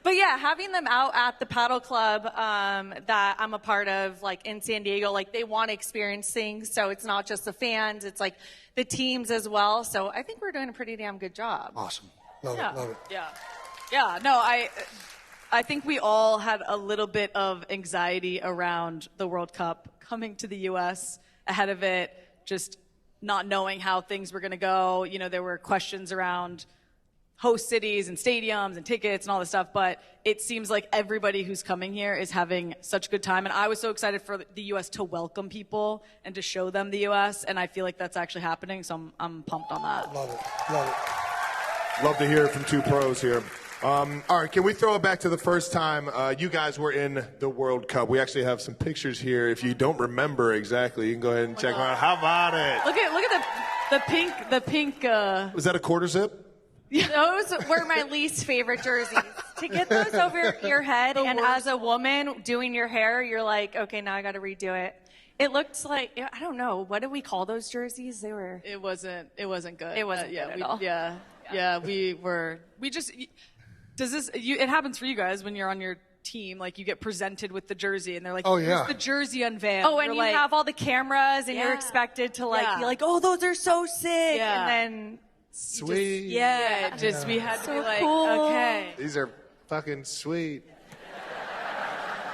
But yeah, having them out at the paddle club that I'm a part of, like in San Diego, like they want to experience things. So it's not just the fans, it's like the teams as well. So I think we're doing a pretty damn good job. Awesome. Love Yeah. it. Love it. Yeah. No, I think we all had a little bit of anxiety around the World Cup coming to the U.S. ahead of it, just not knowing how things were going to go. There were questions around host cities and stadiums and tickets and all this stuff, but it seems like everybody who's coming here is having such a good time. And I was so excited for the U.S. to welcome people and to show them the U.S., and I feel like that's actually happening, so I'm pumped on that. Love it. Love it. Love to hear it from two pros here. All right, can we throw it back to the first time you guys were in the World Cup? We actually have some pictures here. If you don't remember exactly, you can go ahead and check them out. How about it? Look at the pink. Was that a quarter zip? Those were my least favorite jerseys. To get those over your head, and as a woman doing your hair, you're like, okay, now I got to redo it. It looked like, I don't know, what did we call those jerseys? They were. It wasn't good. It wasn't good at all. It happens for you guys when you're on your team, like you get presented with the jersey and they're like, oh yeah, here's the jersey unveiled. Oh, and you have all the cameras and you're expected to be like, oh, those are so sick. Yeah. And then Sweet. We had to be like, cool. okay. These are fucking sweet.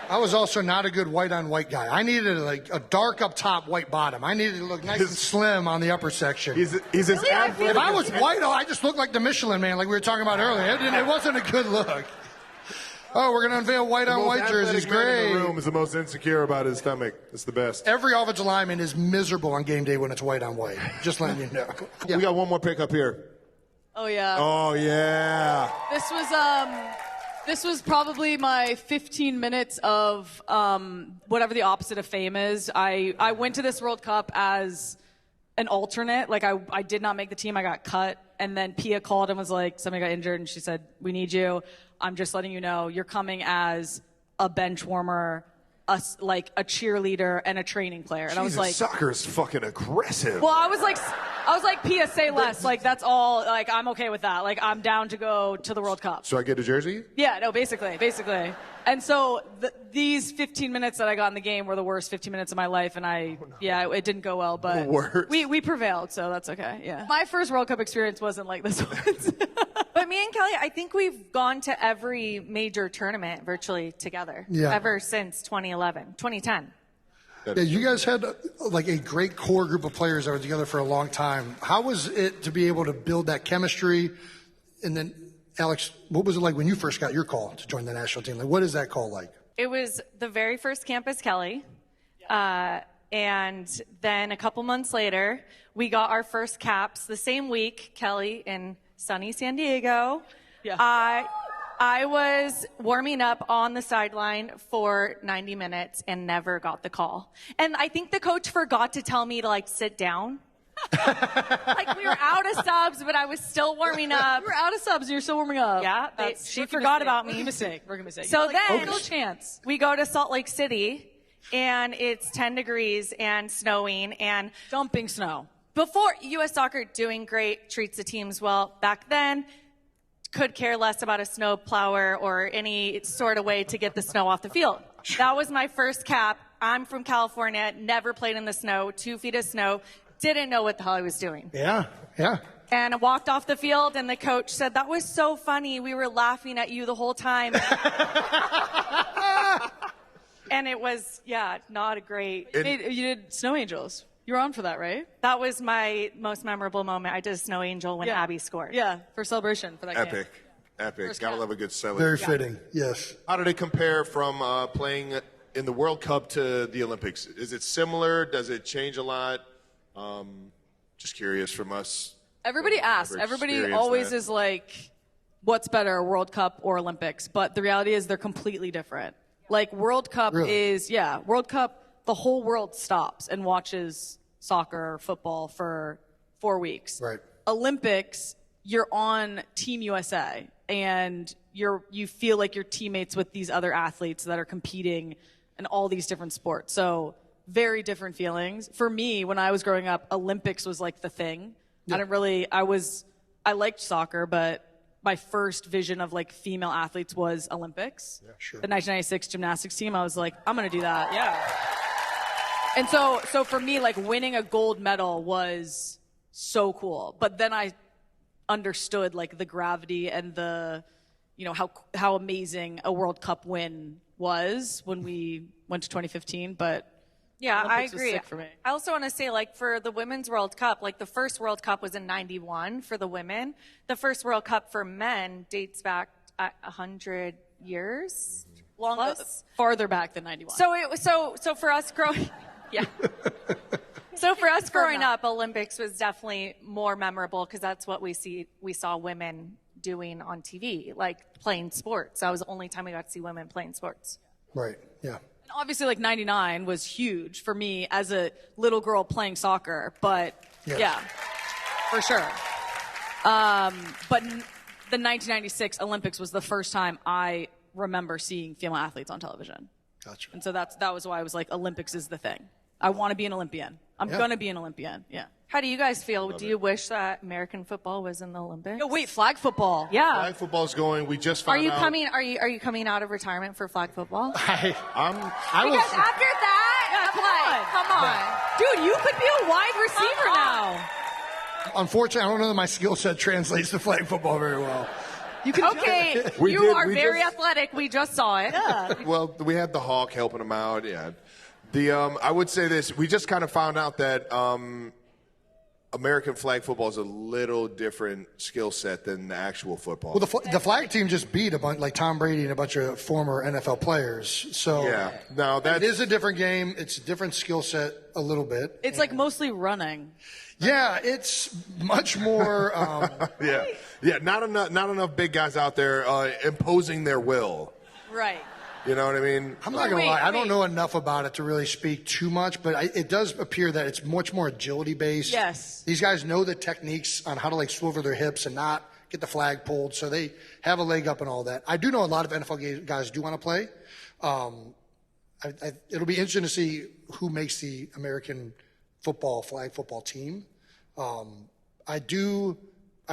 I was also not a good white-on-white guy. I needed like a dark up top, white bottom. I needed to look nice and slim on the upper section. He's as athletic. If I was white, I just looked like the Michelin Man, like we were talking about earlier. It wasn't a good look. Oh, we're going to unveil white-on-white jerseys. Great. The room is the most insecure about his stomach. It's the best. Every offensive lineman is miserable on game day when it's white-on-white. Just letting you know. Yeah. We got one more pick up here. Oh, yeah. Oh, yeah. This was probably my 15 minutes of whatever the opposite of fame is. I went to this World Cup as an alternate. Like, I did not make the team. I got cut. And then Pia called and was like, somebody got injured. And she said, we need you. I'm just letting you know you're coming as a bench warmer, a cheerleader, and a training player. And I was like, soccer is fucking aggressive. well, I was like, Pia, say less. Like, that's all. Like, I'm okay with that. Like, I'm down to go to the World Cup. So I get a jersey? Yeah, no, basically. And so these 15 minutes that I got in the game were the worst 15 minutes of my life, and it didn't go well, but we prevailed, so that's okay. Yeah. My first World Cup experience wasn't like this one. But me and Kelly, I think we've gone to every major tournament virtually together ever since 2010. Yeah, you guys had like a great core group of players that were together for a long time. How was it to be able to build that chemistry? And then, Alex, what was it like when you first got your call to join the national team? Like, what is that call like? It was the very first camp as Kelly. And then a couple months later, we got our first caps the same week, Kelly in sunny San Diego. Yeah. I was warming up on the sideline for 90 minutes and never got the call. And I think the coach forgot to tell me to like sit down. Like we were out of subs, but I was still warming up. You were out of subs and you're still warming up. Yeah, she forgot about me. Rookie mistake. So then no chance. We go to Salt Lake City and it's 10 degrees and snowing and dumping snow. Before U.S. Soccer doing great, treats the teams well. Back then, could care less about a snow plower or any sort of way to get the snow off the field. That was my first cap. I'm from California, never played in the snow, 2 feet of snow, didn't know what the hell I was doing. Yeah. And I walked off the field, and the coach said, that was so funny. We were laughing at you the whole time. And it was, not a great... You did Snow Angels. You were on for that, right? That was my most memorable moment. I did a Snow Angel when Abby scored. Yeah, for celebration for that game. Epic. Gotta love a good celebration. Very fitting, yes. How did it compare from playing in the World Cup to the Olympics? Is it similar? Does it change a lot? Just curious from us. Everybody asks. Everybody always is like, what's better, World Cup or Olympics? But the reality is they're completely different. Like World Cup World Cup, the whole world stops and watches soccer or football for 4 weeks. Right. Olympics, you're on Team USA and you feel like you're teammates with these other athletes that are competing in all these different sports. So very different feelings. For me, when I was growing up, Olympics was like the thing. Yeah. I liked soccer, but my first vision of like female athletes was Olympics. Yeah, sure. The 1996 gymnastics team, I was like, I'm going to do that. Yeah. And so for me, like winning a gold medal was so cool. But then I understood like the gravity and the, how amazing a World Cup win was when we went to 2015. But yeah, Olympics I agree. Was sick for me. I also want to say, like, for the Women's World Cup, like, the first World Cup was in 91 for the women. The first World Cup for men dates back 100 years. Farther back than 91. So for us growing... Yeah. So for us growing up, Olympics was definitely more memorable because that's what we saw women doing on TV, like playing sports. That was the only time we got to see women playing sports. Right, yeah. And obviously, like, 99 was huge for me as a little girl playing soccer, but yeah for sure. But the 1996 Olympics was the first time I remember seeing female athletes on television. Gotcha. And so that was why I was like, Olympics is the thing. I want to be an Olympian. I'm going to be an Olympian. Yeah. How do you guys feel? Do you wish that American football was in the Olympics? No, wait, flag football. Yeah. Flag football's going. We just found out. Are you coming out of retirement for flag football? Because after that, come on. Dude, you could be a wide receiver now. Unfortunately, I don't know that my skill set translates to flag football very well. Okay, you are very athletic. We just saw it. Yeah. Well, we had the Hawk helping him out. Yeah. I would say this. We just kind of found out that American flag football is a little different skill set than the actual football. Well, the flag team just beat a bunch, like Tom Brady and a bunch of former NFL players. So yeah, no, that is a different game. It's a different skill set a little bit. It's like mostly running. Yeah, it's much more. Yeah. Not enough big guys out there imposing their will. Right. You know what I mean? I'm not going to lie. I don't know enough about it to really speak too much, but it does appear that it's much more agility-based. Yes. These guys know the techniques on how to, like, swivel their hips and not get the flag pulled, so they have a leg up and all that. I do know a lot of NFL guys do want to play. It'll be interesting to see who makes the American flag football team. I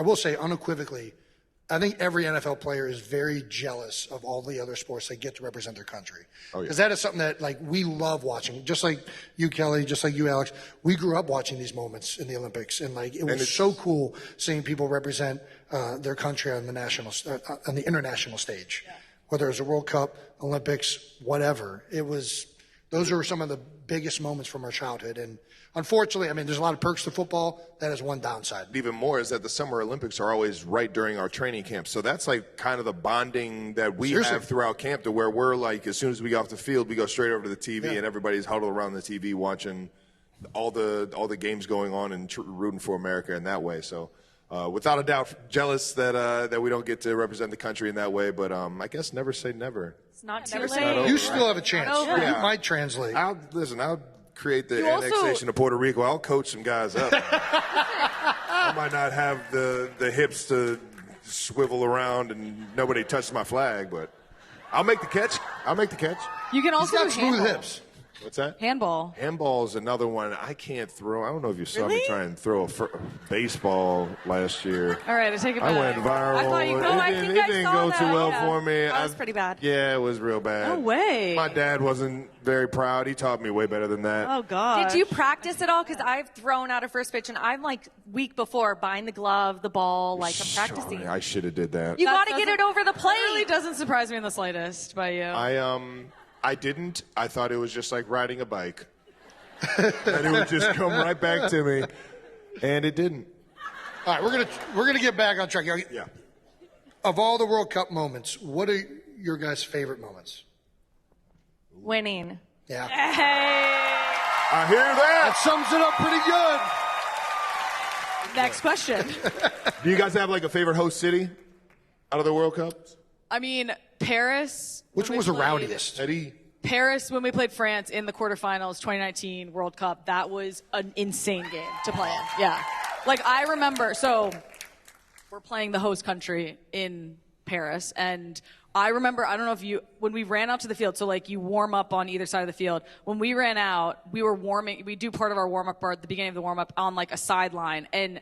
will say unequivocally, I think every NFL player is very jealous of all the other sports they get to represent their country. Because that is something that, like, we love watching. Just like you, Kelly, just like you, Alex. We grew up watching these moments in the Olympics, and like it was so cool seeing people represent their country on the international stage. Yeah. Whether it was a World Cup, Olympics, whatever. Those are some of the biggest moments from our childhood. And unfortunately, I mean, there's a lot of perks to football. That is one downside. Even more is that the Summer Olympics are always right during our training camp. So that's like kind of the bonding that we have throughout camp, to where we're like, as soon as we get off the field, we go straight over to the TV and everybody's huddled around the TV watching all the games going on and rooting for America in that way. So without a doubt, jealous that we don't get to represent the country in that way. But I guess never say never. It's not too late. You still have a chance. You might translate. I'll create the annexation of Puerto Rico. I'll coach some guys up. I might not have the hips to swivel around and nobody touches my flag, but I'll make the catch. You can also do He's got smooth handball. hips. What's that? Handball. Handball is another one I can't throw. I don't know if you saw me try and throw a baseball last year. All right, I take it back. I went viral. I thought you It didn't go too well for me. That was pretty bad. Yeah, it was real bad. No way. My dad wasn't very proud. He taught me way better than that. Oh, God. Did you practice at all? Because I've thrown out a first pitch, and I'm like week before buying the glove, the ball, like I'm practicing. I should have did that. You got to get it over the plate. It really doesn't surprise me in the slightest by you. I didn't. I thought it was just like riding a bike. And it would just come right back to me, and it didn't. All right, we're gonna get back on track. Yeah. Of all the World Cup moments, what are your guys' favorite moments? Winning. Yeah. I hear that. That sums it up pretty good. Next question. Do you guys have like a favorite host city out of the World Cup? I mean, Paris. Which one was the rowdiest? Eddie? Paris, when we played France in the quarterfinals, 2019 World Cup, that was an insane game to play in. Yeah. Like, I remember, so we're playing the host country in Paris, and I remember, I don't know if when we ran out to the field, so like you warm up on either side of the field. When we ran out, we do part of our warm-up part at the beginning of the warm-up on like a sideline, and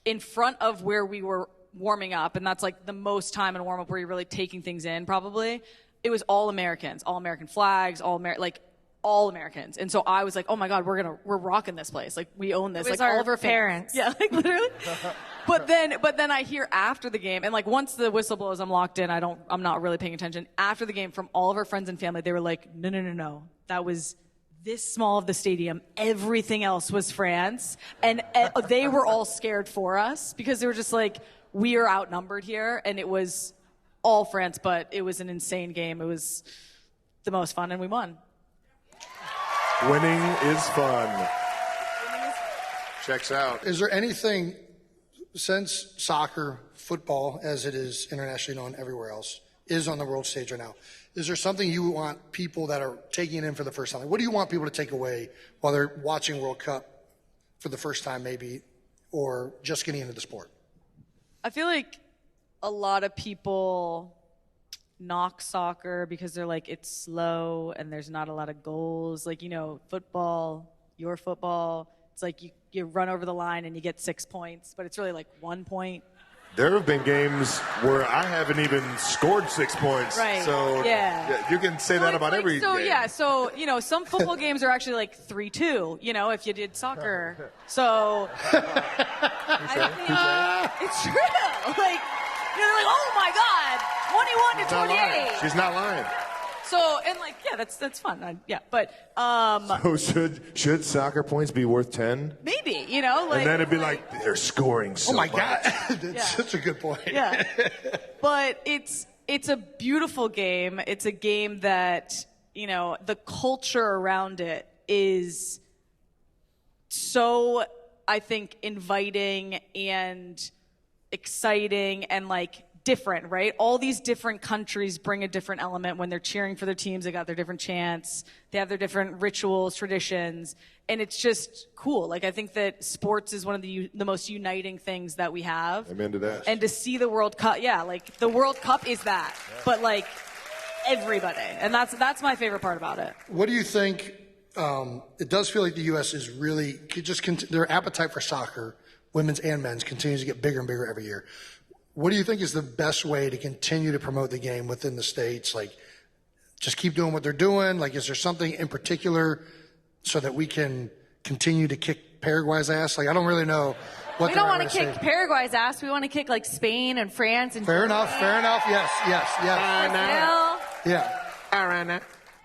in front of where we were warming up, and that's like the most time in warm-up where you're really taking things in probably, it was all Americans, all American flags, all Americans. And so I was like, oh my God, we're rocking this place. Like, we own this. It was like our all of our parents. Yeah, like literally. But then I hear after the game, and like once the whistle blows, I'm locked in. I'm not really paying attention. After the game, from all of our friends and family, they were like, no. That was this small of the stadium. Everything else was France. And they were all scared for us because they were just like, we are outnumbered here. And it was all France, but it was an insane game. It was the most fun, and we won. Winning is fun. Checks out. Is there anything, since soccer, football, as it is internationally known everywhere else, is on the world stage right now, is there something you want people that are taking it in for the first time? What do you want people to take away while they're watching World Cup for the first time maybe, or just getting into the sport? I feel like a lot of people knock soccer because they're like, it's slow and there's not a lot of goals. Like, football, your football, it's like you run over the line and you get 6 points, but it's really like 1 point. There have been games where I haven't even scored 6 points. Right. So yeah. You can say that about every game. Yeah, so, some football games are actually like 3-2, if you did soccer. So, I think it's true. Like, you're like, oh my God, 21-28. She's not lying. So, and that's fun. But. So should soccer points be worth 10? Maybe, and then it'd be like they're scoring so much. Oh my God. That's such a good point. Yeah. But it's a beautiful game. It's a game that, the culture around it is so, I think, inviting and exciting and different, right? All these different countries bring a different element when they're cheering for their teams. They got their different chants. They have their different rituals, traditions, and it's just cool. I think that sports is one of the most uniting things that we have. Amen to that. And to see the World Cup, the World Cup is that, but everybody, and that's my favorite part about it. What do you think? It does feel like the U.S. is really their appetite for soccer, women's and men's, continues to get bigger and bigger every year. What do you think is the best way to continue to promote the game within the States? Just keep doing what they're doing? Is there something in particular so that we can continue to kick Paraguay's ass? I don't really know what we don't want to kick Paraguay's ass. We want to kick Spain and France and Fair enough. Yes. Yeah.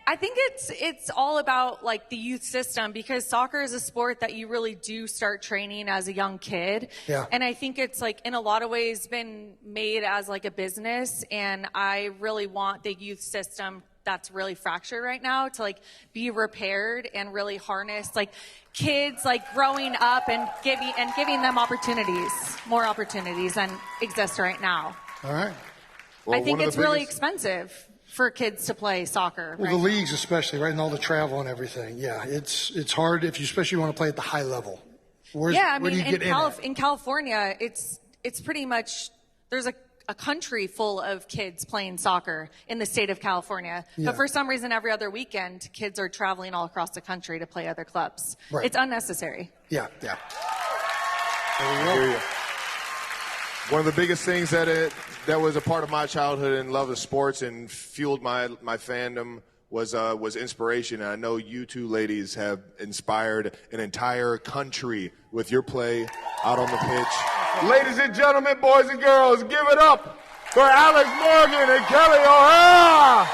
I think it's all about the youth system, because soccer is a sport that you really do start training as a young kid. Yeah. And I think it's in a lot of ways been made as a business, and I really want the youth system that's really fractured right now to be repaired and really harness kids growing up and giving them more opportunities than exist right now. All right. Well, I think it's really expensive for kids to play soccer. Well, the leagues especially, right, and all the travel and everything. Yeah, it's hard if you especially want to play at the high level. Where do you get in California, it's pretty much there's a country full of kids playing soccer in the state of California. Yeah. But for some reason, every other weekend, kids are traveling all across the country to play other clubs. Right. It's unnecessary. Yeah. There we go. One of the biggest things that was a part of my childhood and love of sports and fueled my fandom was inspiration. And I know you two ladies have inspired an entire country with your play out on the pitch. Ladies and gentlemen, boys and girls, give it up for Alex Morgan and Kelley O'Hara.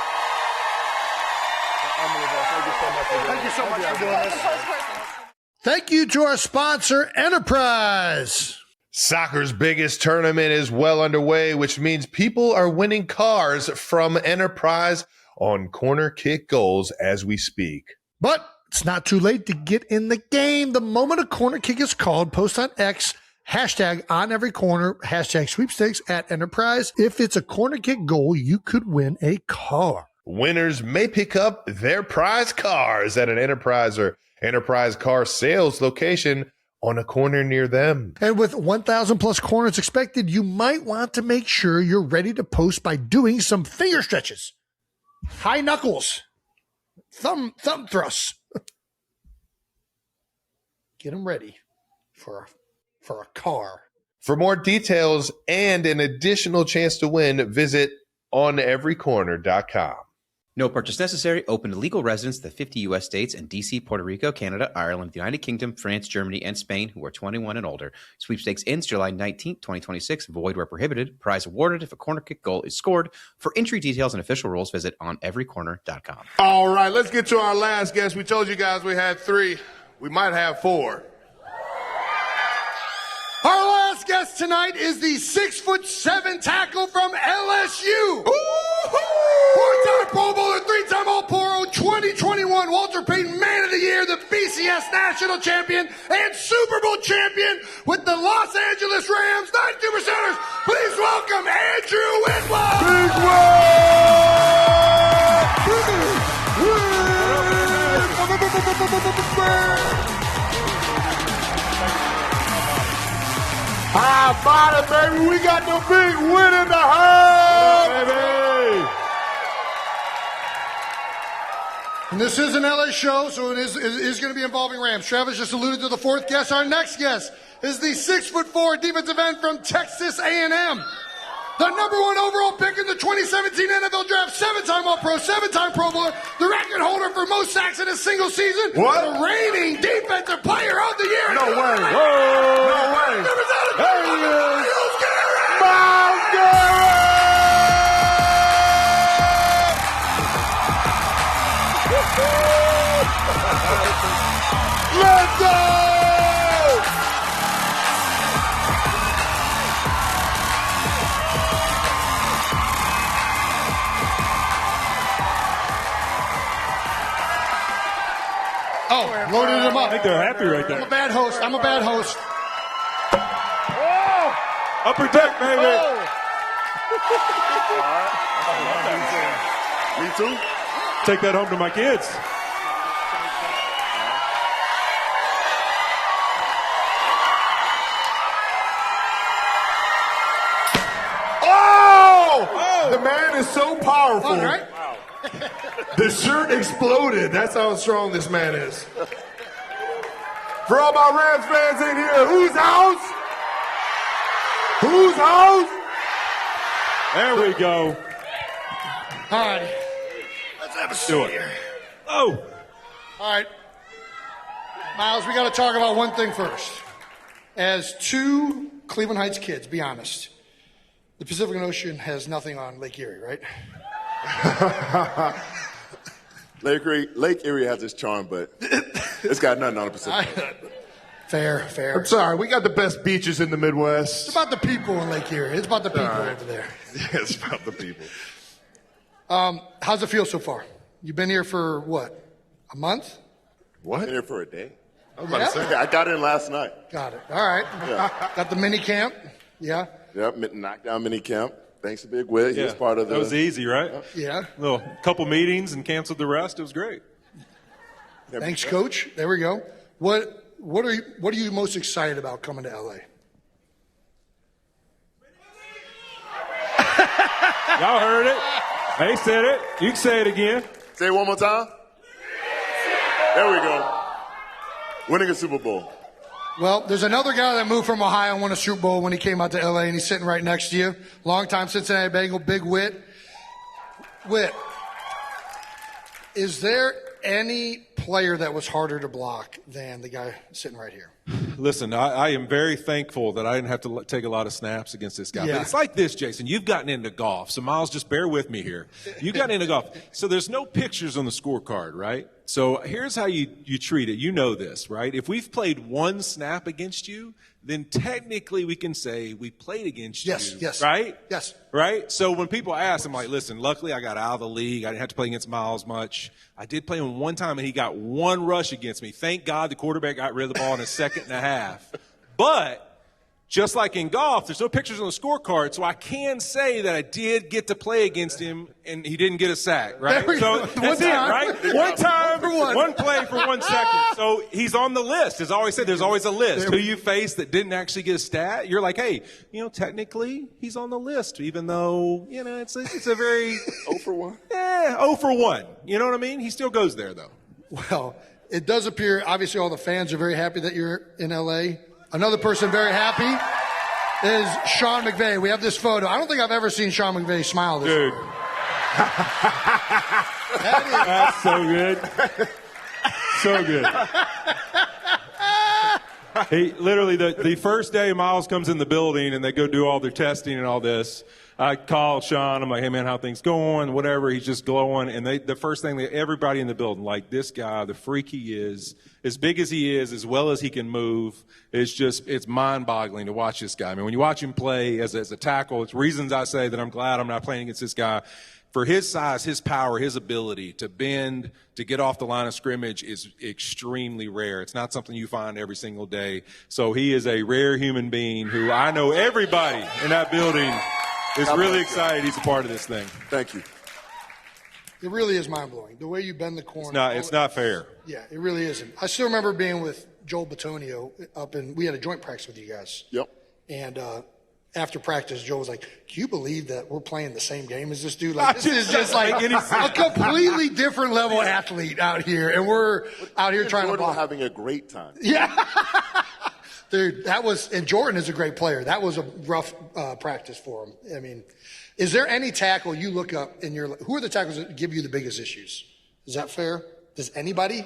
Thank you so much for doing this. Thank you to our sponsor, Enterprise. Soccer's biggest tournament is well underway, which means people are winning cars from Enterprise on corner kick goals as we speak. But it's not too late to get in the game. The moment a corner kick is called, post on X, hashtag on every corner, hashtag sweepstakes at Enterprise. If it's a corner kick goal, you could win a car. Winners may pick up their prize cars at an Enterprise or Enterprise car sales location on a corner near them. And with 1,000 plus corners expected, you might want to make sure you're ready to post by doing some finger stretches, high knuckles, thumb thrusts. Get them ready for a car. For more details and an additional chance to win, visit oneverycorner.com. No purchase necessary. Open to legal residents of the 50 U.S. states and D.C., Puerto Rico, Canada, Ireland, the United Kingdom, France, Germany, and Spain who are 21 and older. Sweepstakes ends July 19, 2026. Void where prohibited. Prize awarded if a corner kick goal is scored. For entry details and official rules, visit oneverycorner.com. All right, let's get to our last guest. We told you guys we had 3. We might have 4. Our last guest tonight is the 6'7" tackle from LSU. Four-time Pro Bowler, 3-time All-Pro, 2021 Walter Payton Man of the Year, the BCS National Champion, and Super Bowl champion with the Los Angeles Rams 92%ers. Please welcome Andrew Whitworth. Big Will! How about it, baby? We got the big win in the house, baby. And this is an LA show, so it is going to be involving Rams. Travis just alluded to the 4th guest. Our next guest, is the 6'4" defensive end from Texas A&M. The number 1 overall pick in the 2017 NFL Draft, 7-time All-Pro, 7-time Pro Bowler, the record holder for most sacks in a single season, the reigning Defensive Player of the Year. No way. Whoa. No way. There he is. Myles Garrett. Myles Garrett. Let's go. Oh, loaded him up. I think they're happy right there. I'm a bad host. Oh! Upper deck, baby. Me too. Take that home to my kids. Oh! The man is so powerful. All right. The shirt exploded. That's how strong this man is. For all my Rams fans in here, whose house? Whose house? There we go. All right. Let's have a seat here. Oh. All right. Myles, we got to talk about one thing first. As two Cleveland Heights kids, be honest, the Pacific Ocean has nothing on Lake Erie, right? Lake Erie has its charm, but it's got nothing on the Pacific. Fair. I'm sorry, we got the best beaches in the Midwest. It's about the people in Lake Erie. It's about the people over there. Yeah, it's about the people. How's it feel so far? You've been here for what? A month? What? Been here for a day. I was about to say. I got in last night. Got it. All right. Yeah. Got the mini camp. Yeah. Yep, knockdown mini camp. Thanks to Big Whit. He was part of the. That was easy, right? Yeah. Couple meetings and canceled the rest. It was great. Thanks, Coach. There we go. What are you most excited about coming to LA? Y'all heard it. They said it. You can say it again. Say it one more time. There we go. Winning a Super Bowl. Well, there's another guy that moved from Ohio and won a Super Bowl when he came out to LA, and he's sitting right next to you. Longtime Cincinnati Bengal, Big Whit. Whit, is there any player that was harder to block than the guy sitting right here? Listen, I am very thankful that I didn't have to take a lot of snaps against this guy. Yeah. But it's like this, Jason. You've gotten into golf. So, Myles, just bear with me here. You got into golf. So there's no pictures on the scorecard, right? So here's how you treat it. You know this, right? If we've played one snap against you, then technically we can say we played against you. Yes. Right? Yes. Right? So when people ask, I'm like, listen, luckily I got out of the league. I didn't have to play against Myles much. I did play him one time, and he got one rush against me. Thank God the quarterback got rid of the ball in a second and a half. But just like in golf, there's no pictures on the scorecard, so I can say that I did get to play against him, and he didn't get a sack, right? So that's it, right? One time, one play for 1 second. So he's on the list. As I always said, there's always a list. Who you face that didn't actually get a stat, you're like, hey, technically he's on the list, even though, it's a very 0 for 1. Yeah, 0 for 1. You know what I mean? He still goes there, though. Well, it does appear, obviously all the fans are very happy that you're in L.A. Another person very happy is Sean McVay. We have this photo. I don't think I've ever seen Sean McVay smile this Dude. way. That's so good. So good. He literally, the first day Myles comes in the building and they go do all their testing and all this, I call Sean. I'm like, hey, man, how things going? Whatever. He's just glowing. And the first thing that everybody in the building, like this guy, the freak he is, as big as he is, as well as he can move, it's mind-boggling to watch this guy. I mean, when you watch him play as a tackle, it's reasons I say that I'm glad I'm not playing against this guy. For his size, his power, his ability to bend, to get off the line of scrimmage is extremely rare. It's not something you find every single day. So he is a rare human being who I know everybody in that building is really excited he's a part of this thing. Thank you. It really is mind-blowing. The way you bend the corner. It's not fair. Yeah, it really isn't. I still remember being with Joel Batonio we had a joint practice with you guys. Yep. And after practice, Joel was like, can you believe that we're playing the same game as this dude? Like, this is just like a completely different level athlete out here. And we're out here trying to block. Having a great time. Yeah. Dude, and Jordan is a great player. That was a rough practice for him. I mean, is there any tackle you look up in who are the tackles that give you the biggest issues? Is that fair? Does anybody?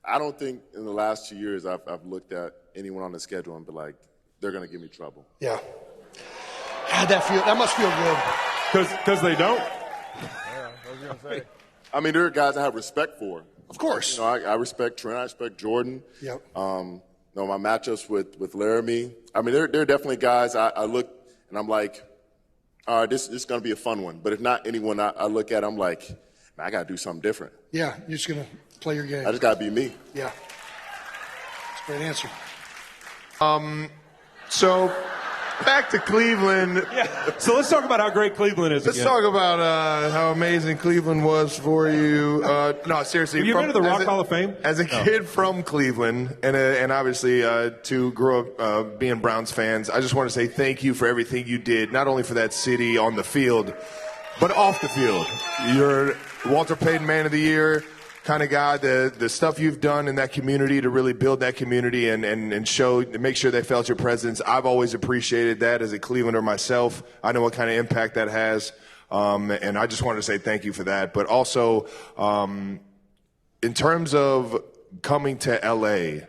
I don't think in the last 2 years I've looked at anyone on the schedule and be like, they're going to give me trouble. Yeah. How'd that feel? That must feel good. Because they don't. Yeah, I was going to say. I mean, there are guys I have respect for. Of course. You know, I respect Trent. I respect Jordan. Yep. You know, my matchups with Laramie. I mean, there are definitely guys I look and I'm like, all right, this is going to be a fun one. But if not anyone I look at, I'm like, man, I got to do something different. Yeah, you're just going to play your game. I just got to be me. Yeah. That's a great answer. So back to Cleveland. Yeah. So let's talk about how great Cleveland is. Let's talk about how amazing Cleveland was for you. No, seriously. Have you been to the Rock Hall of Fame? As a kid from Cleveland, and obviously to grow up being Browns fans, I just want to say thank you for everything you did, not only for that city on the field, but off the field. You're Walter Payton Man of the Year kind of guy. The stuff you've done in that community to really build that community and make sure they felt your presence. I've always appreciated that as a Clevelander myself. I know what kind of impact that has. And I just wanted to say thank you for that. But also, in terms of coming to LA,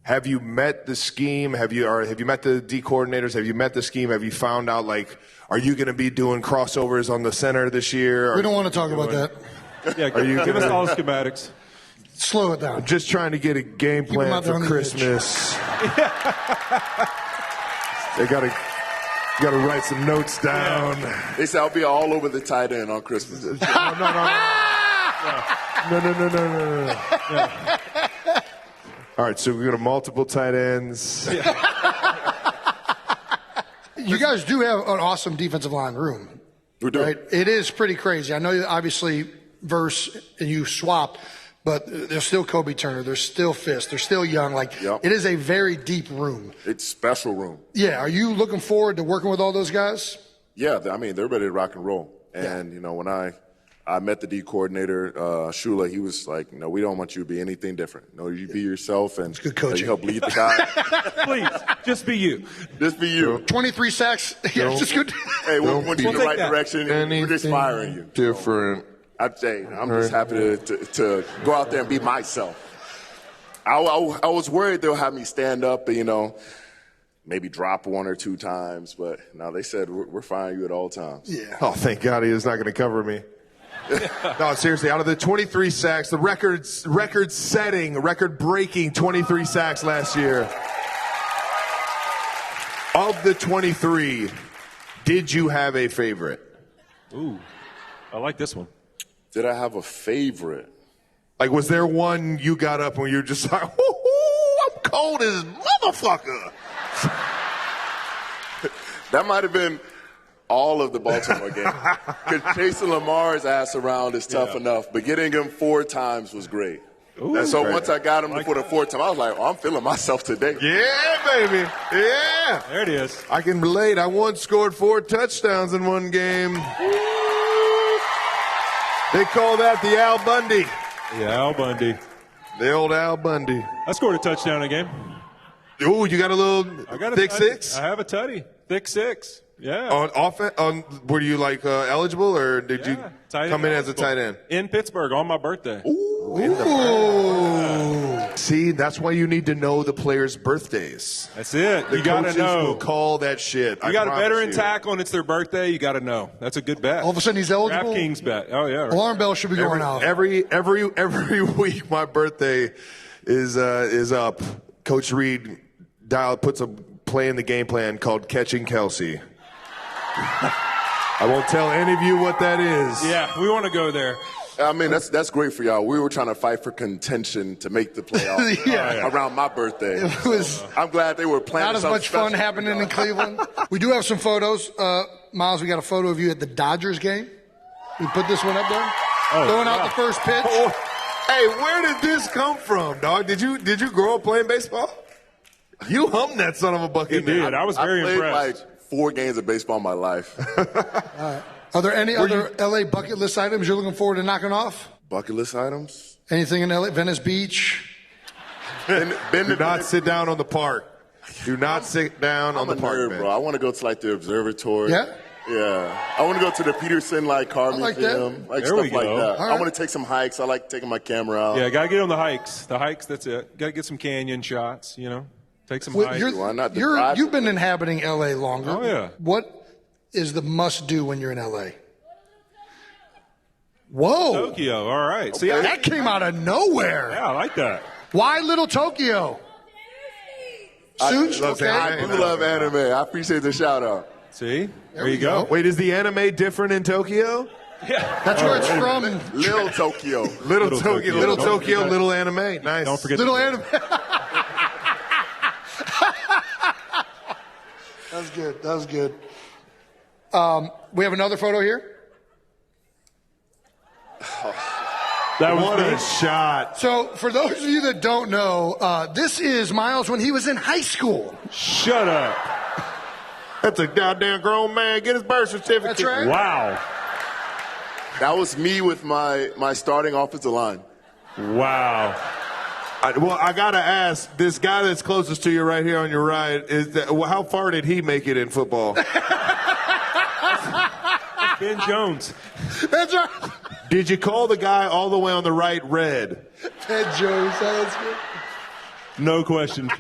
have you met the scheme? Have you met the D coordinators? Have you met the scheme? Have you found out, like, are you going to be doing crossovers on the center this year? We don't want to talk about that. Yeah, give us all the schematics. Slow it down. I'm just trying to get a game plan for Christmas. They gotta write some notes down. Yeah. They say I'll be all over the tight end on Christmas. No. All right, so we're going to multiple tight ends. You guys do have an awesome defensive line room. We do. Right? It is pretty crazy. I know, obviously, Verse and you swapped, but there's still Kobe Turner. There's still Fisk. They're still young. It is a very deep room. It's a special room. Yeah. Are you looking forward to working with all those guys? Yeah. I mean, they're ready to rock and roll. And, you know, when I met the D coordinator, Shula, he was like, you know, we don't want you to be anything different. You know, you be yourself and good coaching. You help lead the guy. Please, just be you. Just be you. 23 sacks. Yeah, just good. Hey, we'll point you in the right direction. We're just firing you. Different. I'd say I'm just happy to go out there and be myself. I was worried they'll have me stand up and, you know, maybe drop one or two times. But no, they said we're firing you at all times. Yeah. Oh, thank God he is not going to cover me. No, seriously, out of the 23 sacks, the record-breaking 23 sacks last year. Of the 23, did you have a favorite? Ooh, I like this one. Did I have a favorite? Like, was there one you got up when you were just like, I'm cold as motherfucker? That might have been all of the Baltimore game. Because chasing Lamar's ass around is tough enough, but getting him 4 times was great. Ooh, and so once I got him for the 4th time, I was like, I'm feeling myself today. Yeah, baby. Yeah. There it is. I can relate. I once scored 4 touchdowns in one game. They call that the Al Bundy. Yeah, Al Bundy. The old Al Bundy. I scored a touchdown in a game. Ooh, you got a little thick six? I have a tutty. Thick six. Yeah. On offense, were you like eligible, or did you come in as a tight end? In Pittsburgh on my birthday. Ooh. See, that's why you need to know the players' birthdays. That's it. The You got to coaches know. will call that shit. You got a veteran tackle and it's their birthday. You got to know. That's a good bet. All of a sudden he's eligible. DraftKings bet. Oh yeah. Right. Alarm bell should be going off. Every week, my birthday is up. Coach Reed puts a play in the game plan called Catching Kelsey. I won't tell any of you what that is. Yeah, we want to go there. I mean, that's great for y'all. We were trying to fight for contention to make the playoffs around my birthday. I'm glad they were planning. Not as much fun happening in Cleveland. We do have some photos. Myles, we got a photo of you at the Dodgers game. We put this one up there. Throwing out the first pitch. Hey, where did this come from, dog? Did you grow up playing baseball? You hummed that son of a bucket. He did. I was very impressed. I played impressed. like 4 games of baseball in my life. Are there any other LA bucket list items you're looking forward to knocking off? Bucket list items? Anything in LA? Venice Beach? Do not sit down on the park. Do not sit down on the park nerd, bench. bro. I want to go to like the observatory. Yeah? Yeah. I want to go to the Peterson car like museum. Like There we stuff like go. that. All I right. want to take some hikes. I like taking my camera out. Yeah, got to get on the hikes. The hikes, that's it. Got to get some canyon shots, Take some hikes. Why not? You've been inhabiting LA longer. Oh, yeah. What is the must-do when you're in LA? Whoa. Tokyo, all right. See, That came out of nowhere. Yeah, I like that. Why Little Tokyo? Suits? Okay. I do love anime. I appreciate the shout out. See? There you go. Wait, is the anime different in Tokyo? Yeah. That's where it's from. Little Tokyo. Little Tokyo. Tokyo, little anime. Nice. Don't forget Little anime. That's good. That was good. We have another photo here. That was What a shot. So, for those of you that don't know, this is Myles when he was in high school. Shut up. That's a goddamn grown man. Get his birth certificate. That's right. Wow. That was me with my starting offensive line. Wow. I got to ask, this guy that's closest to you right here on your right, how far did he make it in football? Ben Jones. That's right. Did you call the guy all the way on the right red? Ted Jones. That's good. No question.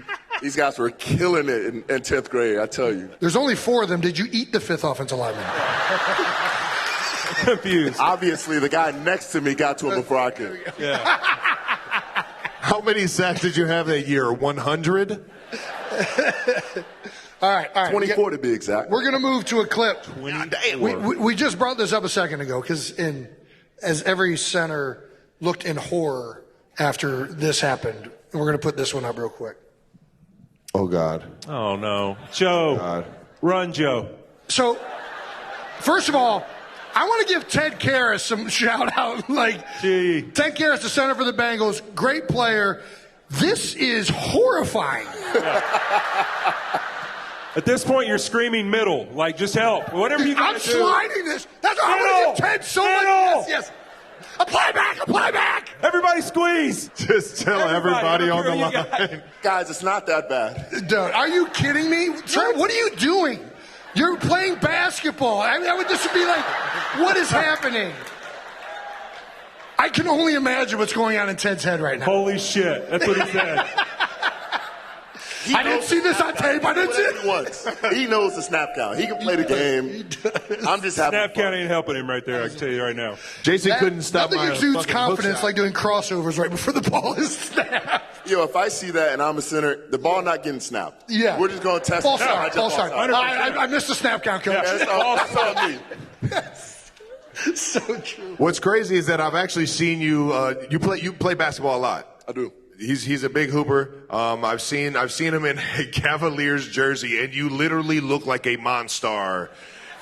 These guys were killing it in 10th grade, I tell you. There's only 4 of them. Did you eat the 5th offensive lineman? Confused. Obviously, the guy next to me got to him before I could. Yeah. How many sacks did you have that year? 100? All right. 24 to be exact. We're going to move to a clip. Damn. We just brought this up a second ago because as every center looked in horror after this happened, and we're going to put this one up real quick. Oh, God. Oh, no. Joe. God. Run, Joe. So, first of all, I want to give Ted Karras some shout out. Gee. Ted Karras, the center for the Bengals, great player. This is horrifying. At this point, you're screaming middle. Just help. Whatever you got I'm to do. sliding this. That's why I want to give Ted so much. Yes. Apply back. Everybody squeeze. Just tell everybody on the line. Guys, it's not that bad. Dude, are you kidding me? Trey, what are you doing? You're playing basketball. This would be like, what is happening? I can only imagine what's going on in Ted's head right now. Holy shit. That's what he said. I didn't see this on tape. I didn't see it once. He knows the snap count. He can play the game. I'm just having Snap count ain't helping him right there, I can tell you right now. Jason couldn't stop Nothing my exudes fucking confidence hook like doing crossovers right before the ball is snapped. Yo, if I see that and I'm a center, the ball not getting snapped. Yeah. We're just going to test False it. start. I missed the snap count, coach. Yeah, that's all me. So true. What's crazy is that I've actually seen you. You play basketball a lot. I do. He's a big hooper. I've seen him in a Cavaliers jersey, and you literally look like a monster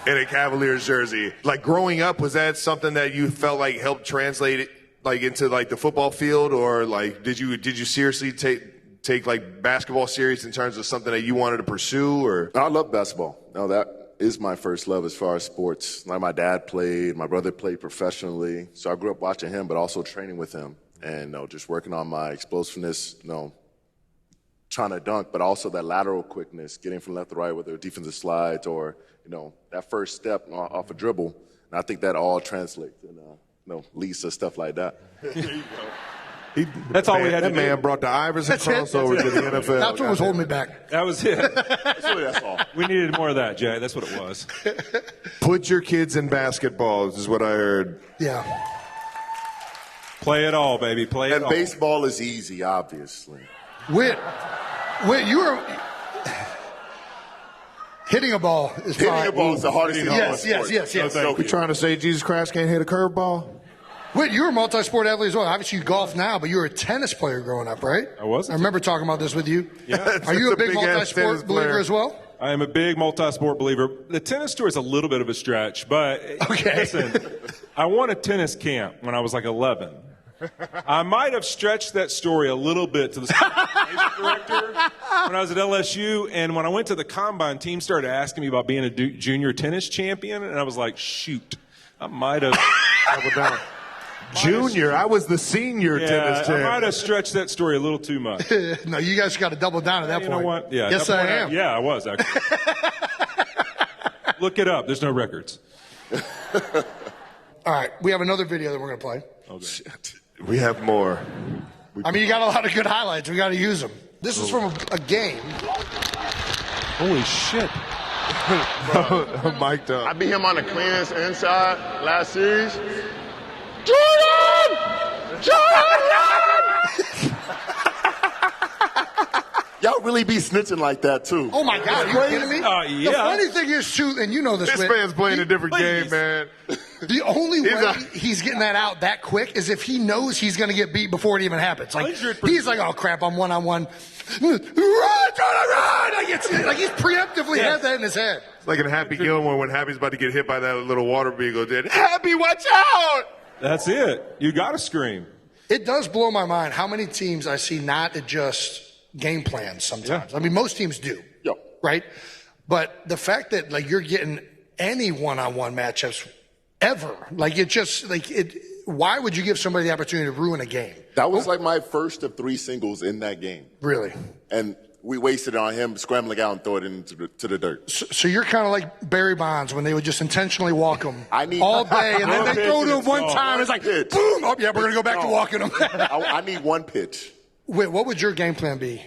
in a Cavaliers jersey. Like growing up, was that something that you felt like helped translate into the football field, or did you seriously take basketball serious in terms of something that you wanted to pursue? Or I love basketball. No, that is my first love as far as sports. Like my dad played, my brother played professionally, so I grew up watching him, but also training with him. And just working on my explosiveness, trying to dunk, but also that lateral quickness, getting from left to right, whether defensive slides or, that first step off a dribble. And I think that all translates and, leads to stuff like that. That's all we had to do. That man brought the Iverson crossover to the NFL. That's what was holding me back. That was it. That's all. We needed more of that, Jay. That's what it was. Put your kids in basketball is what I heard. Yeah. Play it all, baby. Play it all. And baseball is easy, obviously. Whit, you were hitting a ball is Hitting fine. a ball is the hardest thing. Yes. You trying to say Jesus Christ can't hit a curveball? Whit, you were a multi-sport athlete as well. Obviously, you golf now, but you were a tennis player growing up, right? I was. I remember talking about this with you. Yeah. Are you a big big-ass multi-sport tennis believer player. as well? I am a big multi-sport believer. The tennis tour is a little bit of a stretch, but listen, I won a tennis camp when I was 11. I might have stretched that story a little bit to the director when I was at LSU, and when I went to the combine, team started asking me about being a junior tennis champion, and I was like, shoot, I might have doubled down. Junior, I was the senior tennis champ. I might have stretched that story a little too much. No, you guys got to double down at that point. You know what? Yeah, yes, I am. Yeah, I was actually. Look it up. There's no records. All right, we have another video that we're going to play. Okay. We have more. I mean, you got a lot of good highlights. We got to use them. This is from a game. Holy shit. Mic'd up. I beat him on the cleanest inside last series. Jordan! Y'all really be snitching like that, too. Oh, my God. Are you kidding me? Yeah. The funny thing is, too, and you know this. This man's playing a different game, man. The only way he's getting that out that quick is if he knows he's going to get beat before it even happens. Like, he's like, oh, crap, I'm one-on-one. Run, run! Like he's preemptively had that in his head. It's like in Happy Gilmore when Happy's about to get hit by that little water beagle. Happy, watch out! That's it. You got to scream. It does blow my mind how many teams I see not adjust game plans sometimes. Yeah. I mean, most teams do, right? But the fact that, like, you're getting any one-on-one matchups ever, like, it just, like, why would you give somebody the opportunity to ruin a game? That was like my first of 3 singles in that game. Really? And we wasted it on him scrambling out and throw it into the dirt. So you're kind of like Barry Bonds when they would just intentionally walk him all day, and then they throw to him one time. It's like, boom! Oh, yeah, we're going to go back to walking him. I need one pitch. Wait, what would your game plan be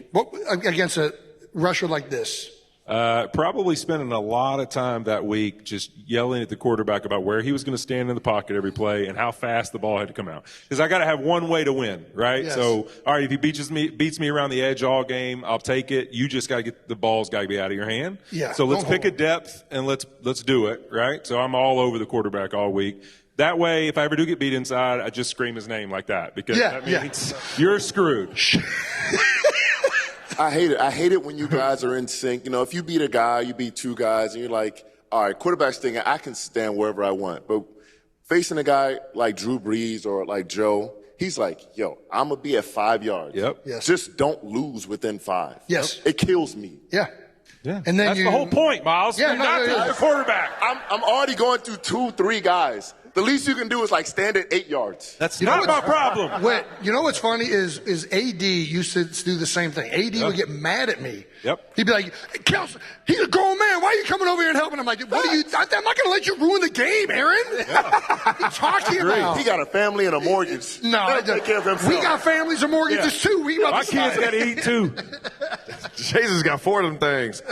against a rusher like this? Probably spending a lot of time that week just yelling at the quarterback about where he was going to stand in the pocket every play and how fast the ball had to come out. Because I got to have one way to win, right? Yes. So, all right, if he beats me around the edge all game, I'll take it. You just got to get the ball's got to be out of your hand. Yeah. So let's pick a depth and let's do it, right? So I'm all over the quarterback all week. That way, if I ever do get beat inside, I just scream his name like that because that means you're screwed. I hate it. I hate it when you guys are in sync. You know, if you beat a guy, you beat 2 guys, and you're like, all right, quarterback's thinking, I can stand wherever I want. But facing a guy like Drew Brees or like Joe, he's like, yo, I'm going to be at 5 yards. Yep. Yes. Just don't lose within 5. Yes. It kills me. Yeah. Yeah. And then that's the whole point, Myles. Yeah, You're not the quarterback. I'm already going through 2-3 guys. The least you can do is like stand at 8 yards. That's not my problem. Wait, you know what's funny is AD used to do the same thing. AD would get mad at me. Yep. He'd be like, Kelsey, he's a grown man. Why are you coming over here and helping? I'm like, what are you? I'm not going to let you ruin the game, Aaron. What are you talking about? He got a family and a mortgage. No, I take care of himself. We got families and mortgages too. We My kids got to eat too. Jesus got 4 of them things.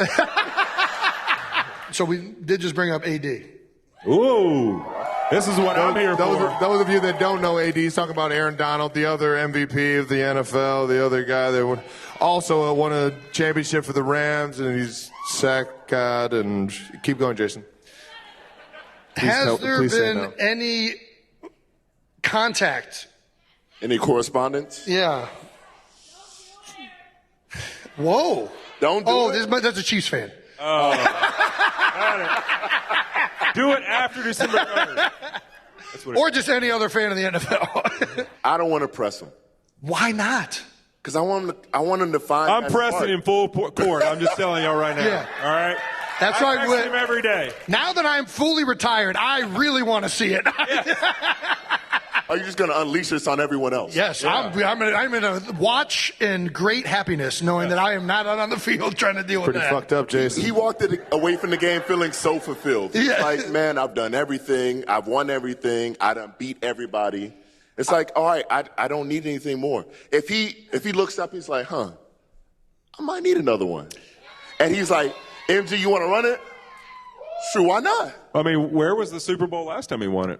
So we did just bring up AD. Ooh. This is what I'm here for. Those of you that don't know AD, he's talking about Aaron Donald, the other MVP of the NFL, the other guy that also won a championship for the Rams, and he's sacked God. And keep going, Jason. Has there been any contact? Any correspondence? Yeah. Whoa. Don't do it. That's a Chiefs fan. Oh. Got it. Do it after December 3rd. Or just any other fan of the NFL. I don't want to press him. Why not? Because I want him to find. I'm pressing in full court. I'm just telling y'all right now. Yeah. All right? That's I right. text him every day. Now that I'm fully retired, I really want to see it. Are you just going to unleash this on everyone else? Yes, yeah. I'm in a watch and great happiness knowing that I am not out on the field trying to deal with that. Pretty fucked up, Jason. He walked away from the game feeling so fulfilled. He's like, man, I've done everything. I've won everything. I done beat everybody. It's like, all right, I don't need anything more. If he looks up, he's like, I might need another one. And he's like, MG, you want to run it? Sure, why not? I mean, where was the Super Bowl last time he won it?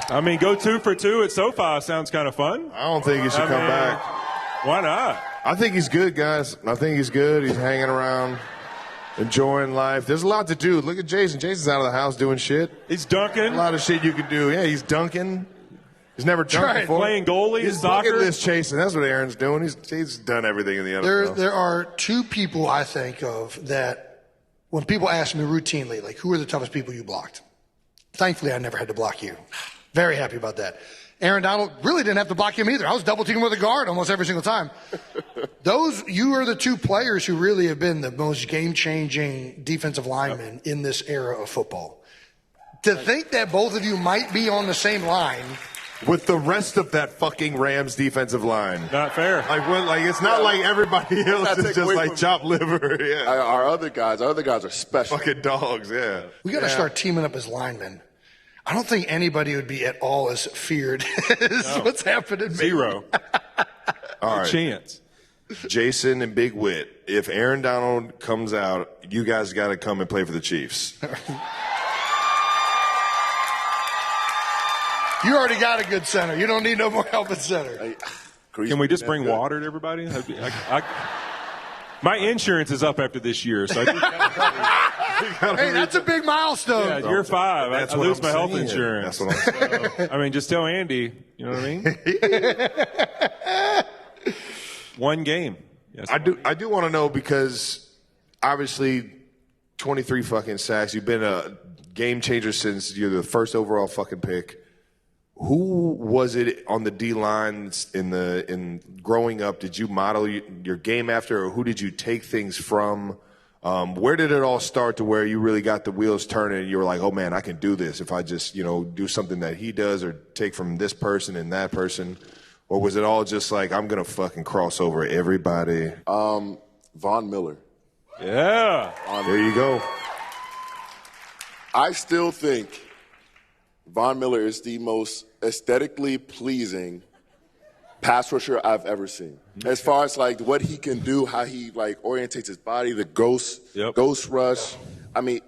I mean, go 2 for 2 at SoFi sounds kind of fun. I don't think he should come back. Why not? I think he's good, guys. I think he's good. He's hanging around, enjoying life. There's a lot to do. Look at Jason. Jason's out of the house doing shit. He's dunking. A lot of shit you can do. Yeah, he's dunking. He's never dunked before. Playing goalie, he's soccer. bucket list chasing. That's what Aaron's doing. He's done everything in the NFL. There are 2 people I think of that when people ask me routinely, like, who are the toughest people you blocked? Thankfully, I never had to block you. Very happy about that. Aaron Donald really didn't have to block him either. I was double teaming with a guard almost every single time. You are the 2 players who really have been the most game-changing defensive linemen in this era of football. To think that both of you might be on the same line with the rest of that fucking Rams defensive line. Not fair. Like it's not like everybody else is just like chopped liver. Yeah. Our other guys are special. Fucking dogs, yeah. We got to start teaming up as linemen. I don't think anybody would be at all as feared as what's happening. Zero. All right. Chance. Jason and Big Wit, if Aaron Donald comes out, you guys got to come and play for the Chiefs. You already got a good center. You don't need no more help at center. Can we just bring water to everybody? My insurance is up after this year, so I think hey, that's a big milestone. Yeah, year 5. I lose my health saying. insurance. That's what I'm saying. I mean, just tell Andy. You know what I mean? One game. Yes, I do want to know, because obviously 23 fucking sacks. You've been a game changer since you're the first overall fucking pick. Who was it on the D-line in growing up? Did you model your game after, or who did you take things from? Where did it all start to where you really got the wheels turning and you were like, oh man, I can do this if I just, do something that he does or take from this person and that person? Or was it all just like, I'm going to fucking cross over everybody? Von Miller. Yeah. There you go. I still think Von Miller is the most aesthetically pleasing pass rusher I've ever seen. As far as like what he can do, how he like orientates his body, the ghost rush. I mean,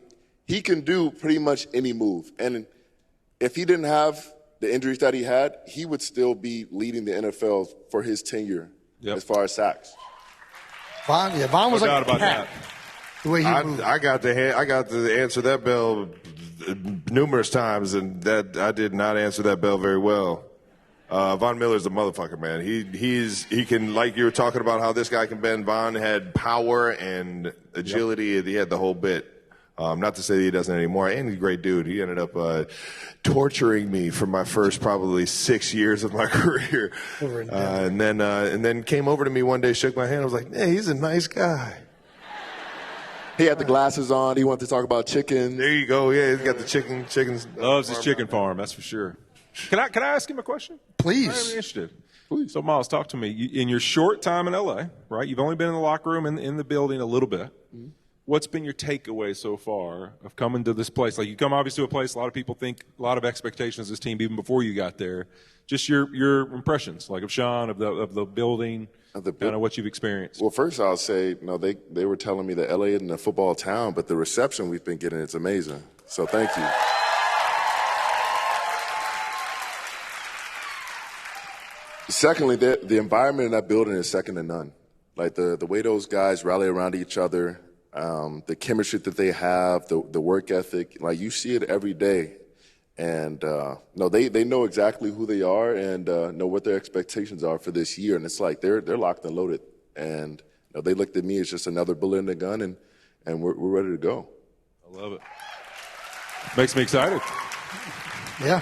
he can do pretty much any move. And if he didn't have the injuries that he had, he would still be leading the NFL for his tenure as far as sacks. Von was like a cat. The way he moved. I got to answer that bell numerous times, and that I did not answer that bell very well. Von Miller's a motherfucker, man. He can, like you were talking about how this guy can bend. Von had power and agility. He had the whole bit. Not to say that he doesn't anymore. And he's a great dude. He ended up torturing me for my first probably 6 years of my career. And then came over to me one day, shook my hand. I was like, hey, he's a nice guy. He had the glasses on. He wanted to talk about chicken. There you go. Yeah, he's got the chickens. Loves his chicken farm, that's for sure. Can I ask him a question? Please. I'm interested. Please. So, Myles, talk to me. In your short time in L.A., right, you've only been in the locker room and in the building a little bit. Mm-hmm. What's been your takeaway so far of coming to this place? Like, you come obviously to a place, a lot of people think, a lot of expectations of this team even before you got there. Just your impressions, like of Sean, of the building, kind of what you've experienced. Well, first I'll say, they were telling me that L.A. isn't a football town, but the reception we've been getting is amazing. So thank you. Secondly, the environment in that building is second to none. Like the way those guys rally around each other, the chemistry that they have, the work ethic, like you see it every day. And they know exactly who they are and know what their expectations are for this year. And it's like they're locked and loaded. And they looked at me as just another bullet in the gun, and we're ready to go. I love it. Makes me excited. Yeah.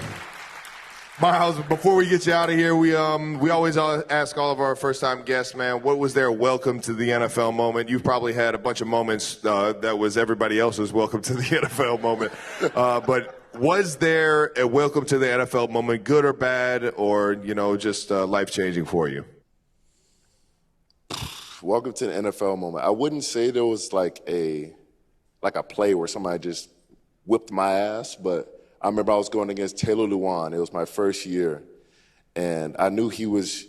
Myles, before we get you out of here, we always ask all of our first-time guests, man, what was their welcome to the NFL moment? You've probably had a bunch of moments that was everybody else's welcome to the NFL moment. But was there a welcome to the NFL moment, good or bad, or, just life-changing for you? Welcome to the NFL moment. I wouldn't say there was like a play where somebody just whipped my ass, but I remember I was going against Taylor Lewan. It was my first year, and I knew he was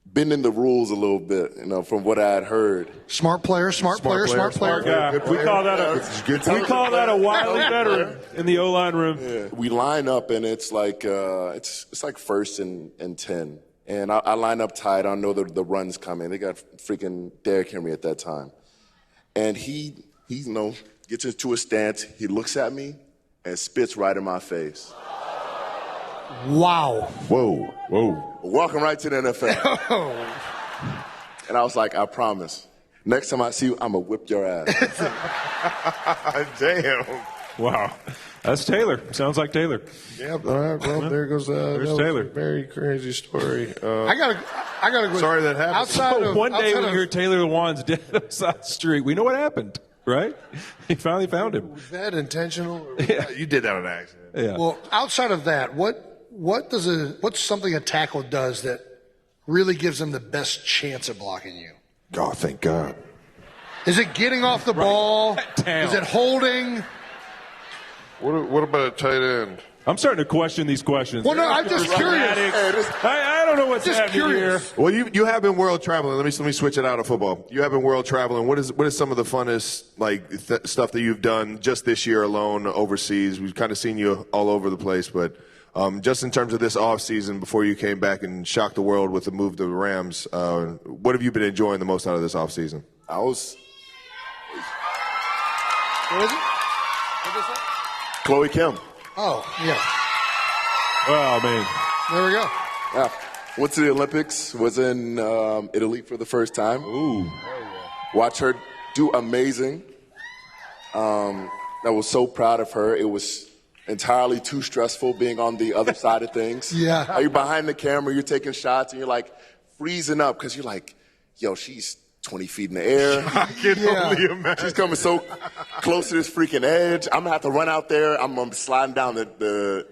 bending the rules a little bit, from what I had heard. Smart player. Smart guy. We call that a wily veteran in the O-line room. Yeah. We line up, and it's like it's like 1st and 10, and I line up tight. I know the run's coming. They got freaking Derrick Henry at that time, and he gets into a stance, he looks at me, and spits right in my face. Wow. Whoa. Welcome right to the NFL. And I was like, I promise. Next time I see you, I'm going to whip your ass. Damn. Wow. That's Taylor. Sounds like Taylor. Yeah, all right, well, there goes there's Taylor. Very crazy story. I gotta go. Sorry that happened. One day we hear Taylor Lewan's dead outside the street. We know what happened. Right? He finally found him. Was that intentional? Yeah. You did that on accident. Yeah. Well, outside of that, what's something a tackle does that really gives them the best chance of blocking you? Oh, thank God. Is it getting off the ball? Is it holding? What about a tight end? I'm starting to question these questions. Well, no, I'm just curious. I don't know what's Just happening curious. here. Well, you have been world traveling. Let me switch it out of football. You have been world traveling. What is some of the funnest stuff that you've done just this year alone overseas? We've kind of seen you all over the place, but just in terms of this off season before you came back and shocked the world with the move to the Rams, what have you been enjoying the most out of this off season? What is it? Chloe Kim. Oh, yeah. Well, I mean. There we go. Yeah. Went to the Olympics, was in Italy for the first time. Ooh. Watch her do amazing. I was so proud of her. It was entirely too stressful being on the other side of things. Yeah. You're behind the camera, you're taking shots, and you're like freezing up because you're like, yo, she's 20 feet in the air. I can only imagine. She's coming so close to this freaking edge. I'm going to have to run out there. I'm sliding down the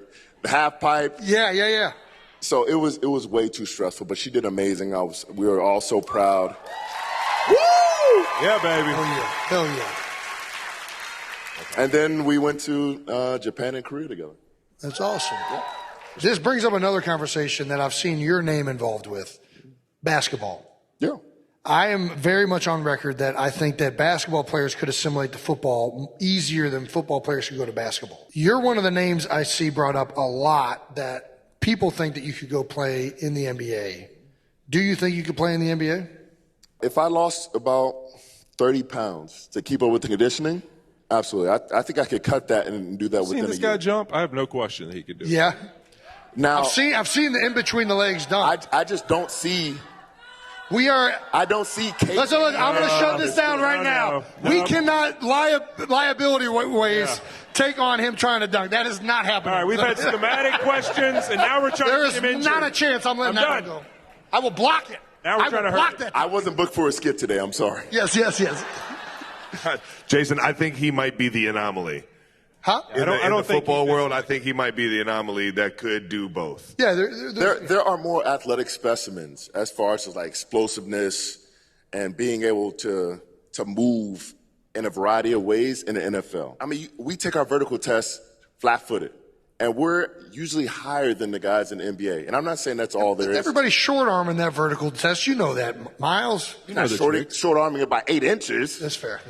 half pipe. Yeah. So it was way too stressful, but she did amazing. We were all so proud. Woo! Yeah, baby. Hell yeah. And then we went to Japan and Korea together. That's awesome. Yeah. This brings up another conversation that I've seen your name involved with, basketball. Yeah. I am very much on record that I think that basketball players could assimilate to football easier than football players could go to basketball. You're one of the names I see brought up a lot that people think that you could go play in the NBA. Do you think you could play in the NBA? If I lost about 30 pounds to keep up with the conditioning, absolutely. I think I could cut that and do that within a year. Seen this guy jump? I have no question that he could do it. Yeah. Now I've seen the in between the legs dunk. I just don't see. I don't see. Listen, I'm going to shut this down right now. We cannot liability ways take on him trying to dunk. That is not happening. All right, we've had schematic questions, and now we're trying to get him There is not a chance I'm letting that one go. I will block it. Now we're trying to hurt that. I wasn't booked for a skit today. I'm sorry. Yes. Jason, I think he might be the anomaly. Huh? I don't think football world, I think he might be the anomaly that could do both. Yeah, there are more athletic specimens as far as like explosiveness and being able to move in a variety of ways in the NFL. I mean, we take our vertical test flat-footed, and we're usually higher than the guys in the NBA. And I'm not saying that's all there is. Everybody's short-arming that vertical test. You know that, Myles. You're not short-arming it by 8 inches. That's fair.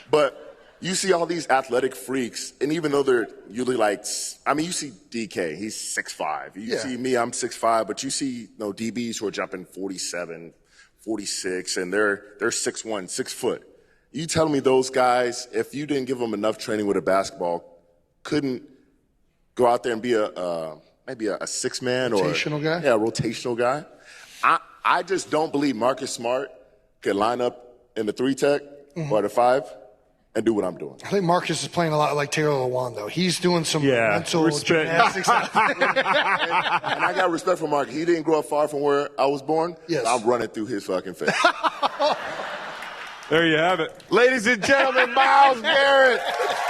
But you see all these athletic freaks, and even though they're usually like, I mean, you see DK, he's 6'5". You see me, I'm 6'5", but you see DBs who are jumping 47, 46, and they're 6'1", 6 foot. You tell me those guys, if you didn't give them enough training with a basketball, couldn't go out there and be maybe a six-man or rotational guy? Yeah, a rotational guy. I just don't believe Marcus Smart could line up in the 3-tech or the 5 and do what I'm doing. I think Marcus is playing a lot like Taylor Lewan, though. He's doing some mental gymnastics. And I got respect for Marcus. He didn't grow up far from where I was born. Yes. I'm running through his fucking face. There you have it. Ladies and gentlemen, Myles Garrett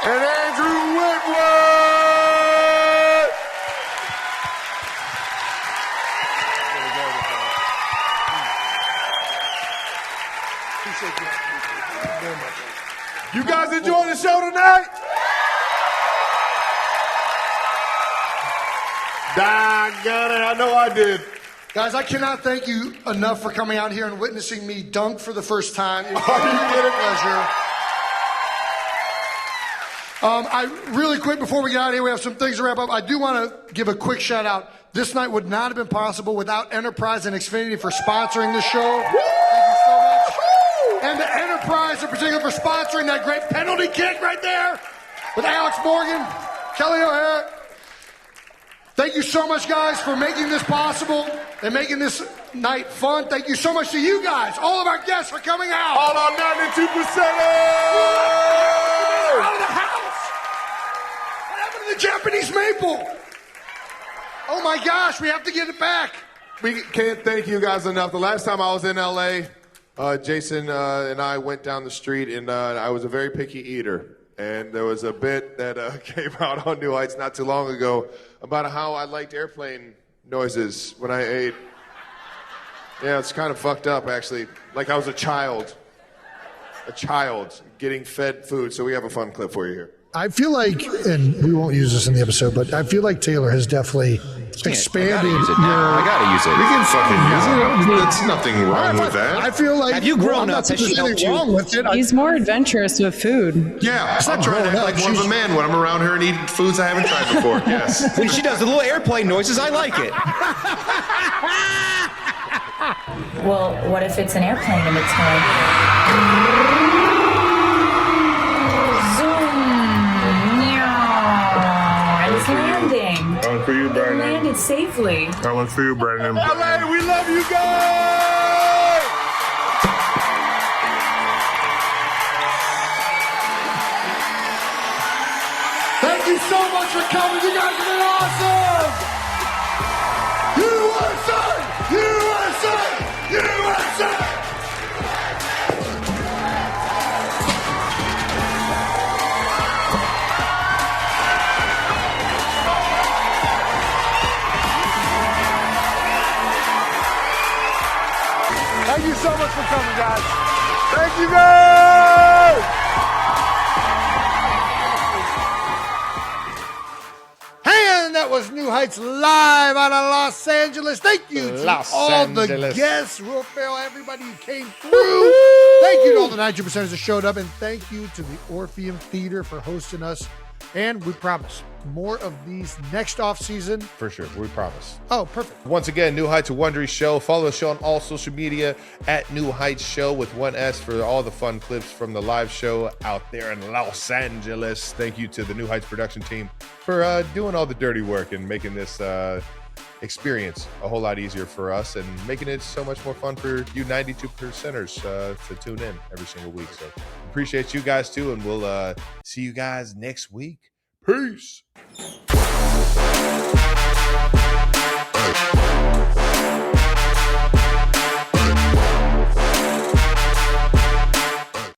and Andrew Whitworth. You guys enjoy the show tonight? Doggone it, I know I did. Guys, I cannot thank you enough for coming out here and witnessing me dunk for the first time. It was Are you kidding? I really quick before we get out of here, we have some things to wrap up. I do want to give a quick shout out. This night would not have been possible without Enterprise and Xfinity for sponsoring the show. Thank you so much. And the Enterprise in particular for sponsoring that great penalty kick right there with Alex Morgan, Kelley O'Hara. Thank you so much, guys, for making this possible and making this night fun. Thank you so much to you guys, all of our guests, for coming out. All our 92%. Out of the house. What happened to the Japanese maple? Oh my gosh, we have to get it back. We can't thank you guys enough. The last time I was in LA, Jason and I went down the street, and I was a very picky eater. And there was a bit that came out on New Heights not too long ago about how I liked airplane noises when I ate. Yeah, it's kind of fucked up, actually. Like I was a child getting fed food. So we have a fun clip for you here. I feel like, and we won't use this in the episode, but I feel like Taylor has definitely expanded. I gotta use it. We can fucking use it. There's nothing wrong with that. I feel like have you grown up? There's nothing wrong with it. He's more adventurous with food. Yeah, I'm trying to act like more of a man when I'm around her and eat foods I haven't tried before. Yes. When she does the little airplane noises, I like it. Well, what if it's an airplane and it's going... It's landing. That one's for you, Brandon. It landed safely. That one's for you, Brandon. LA, we love you guys! Thank you so much for coming. You guys have been awesome. USA! USA! USA! Thank you so much for coming, guys. Thank you, guys! And that was New Heights live out of Los Angeles. Thank you to all the guests, Will Ferrell, everybody who came through. Thank you to all the 92%ers that showed up, and thank you to the Orpheum Theater for hosting us. And we promise more of these next off season. For sure, we promise. Oh, perfect. Once again, New Heights, a Wondery show. Follow the show on all social media at New Heights Show with one S for all the fun clips from the live show out there in Los Angeles. Thank you to the New Heights production team for doing all the dirty work and making this experience a whole lot easier for us and making it so much more fun for you 92%ers to tune in every single week. So appreciate you guys too, and we'll see you guys next week. Peace.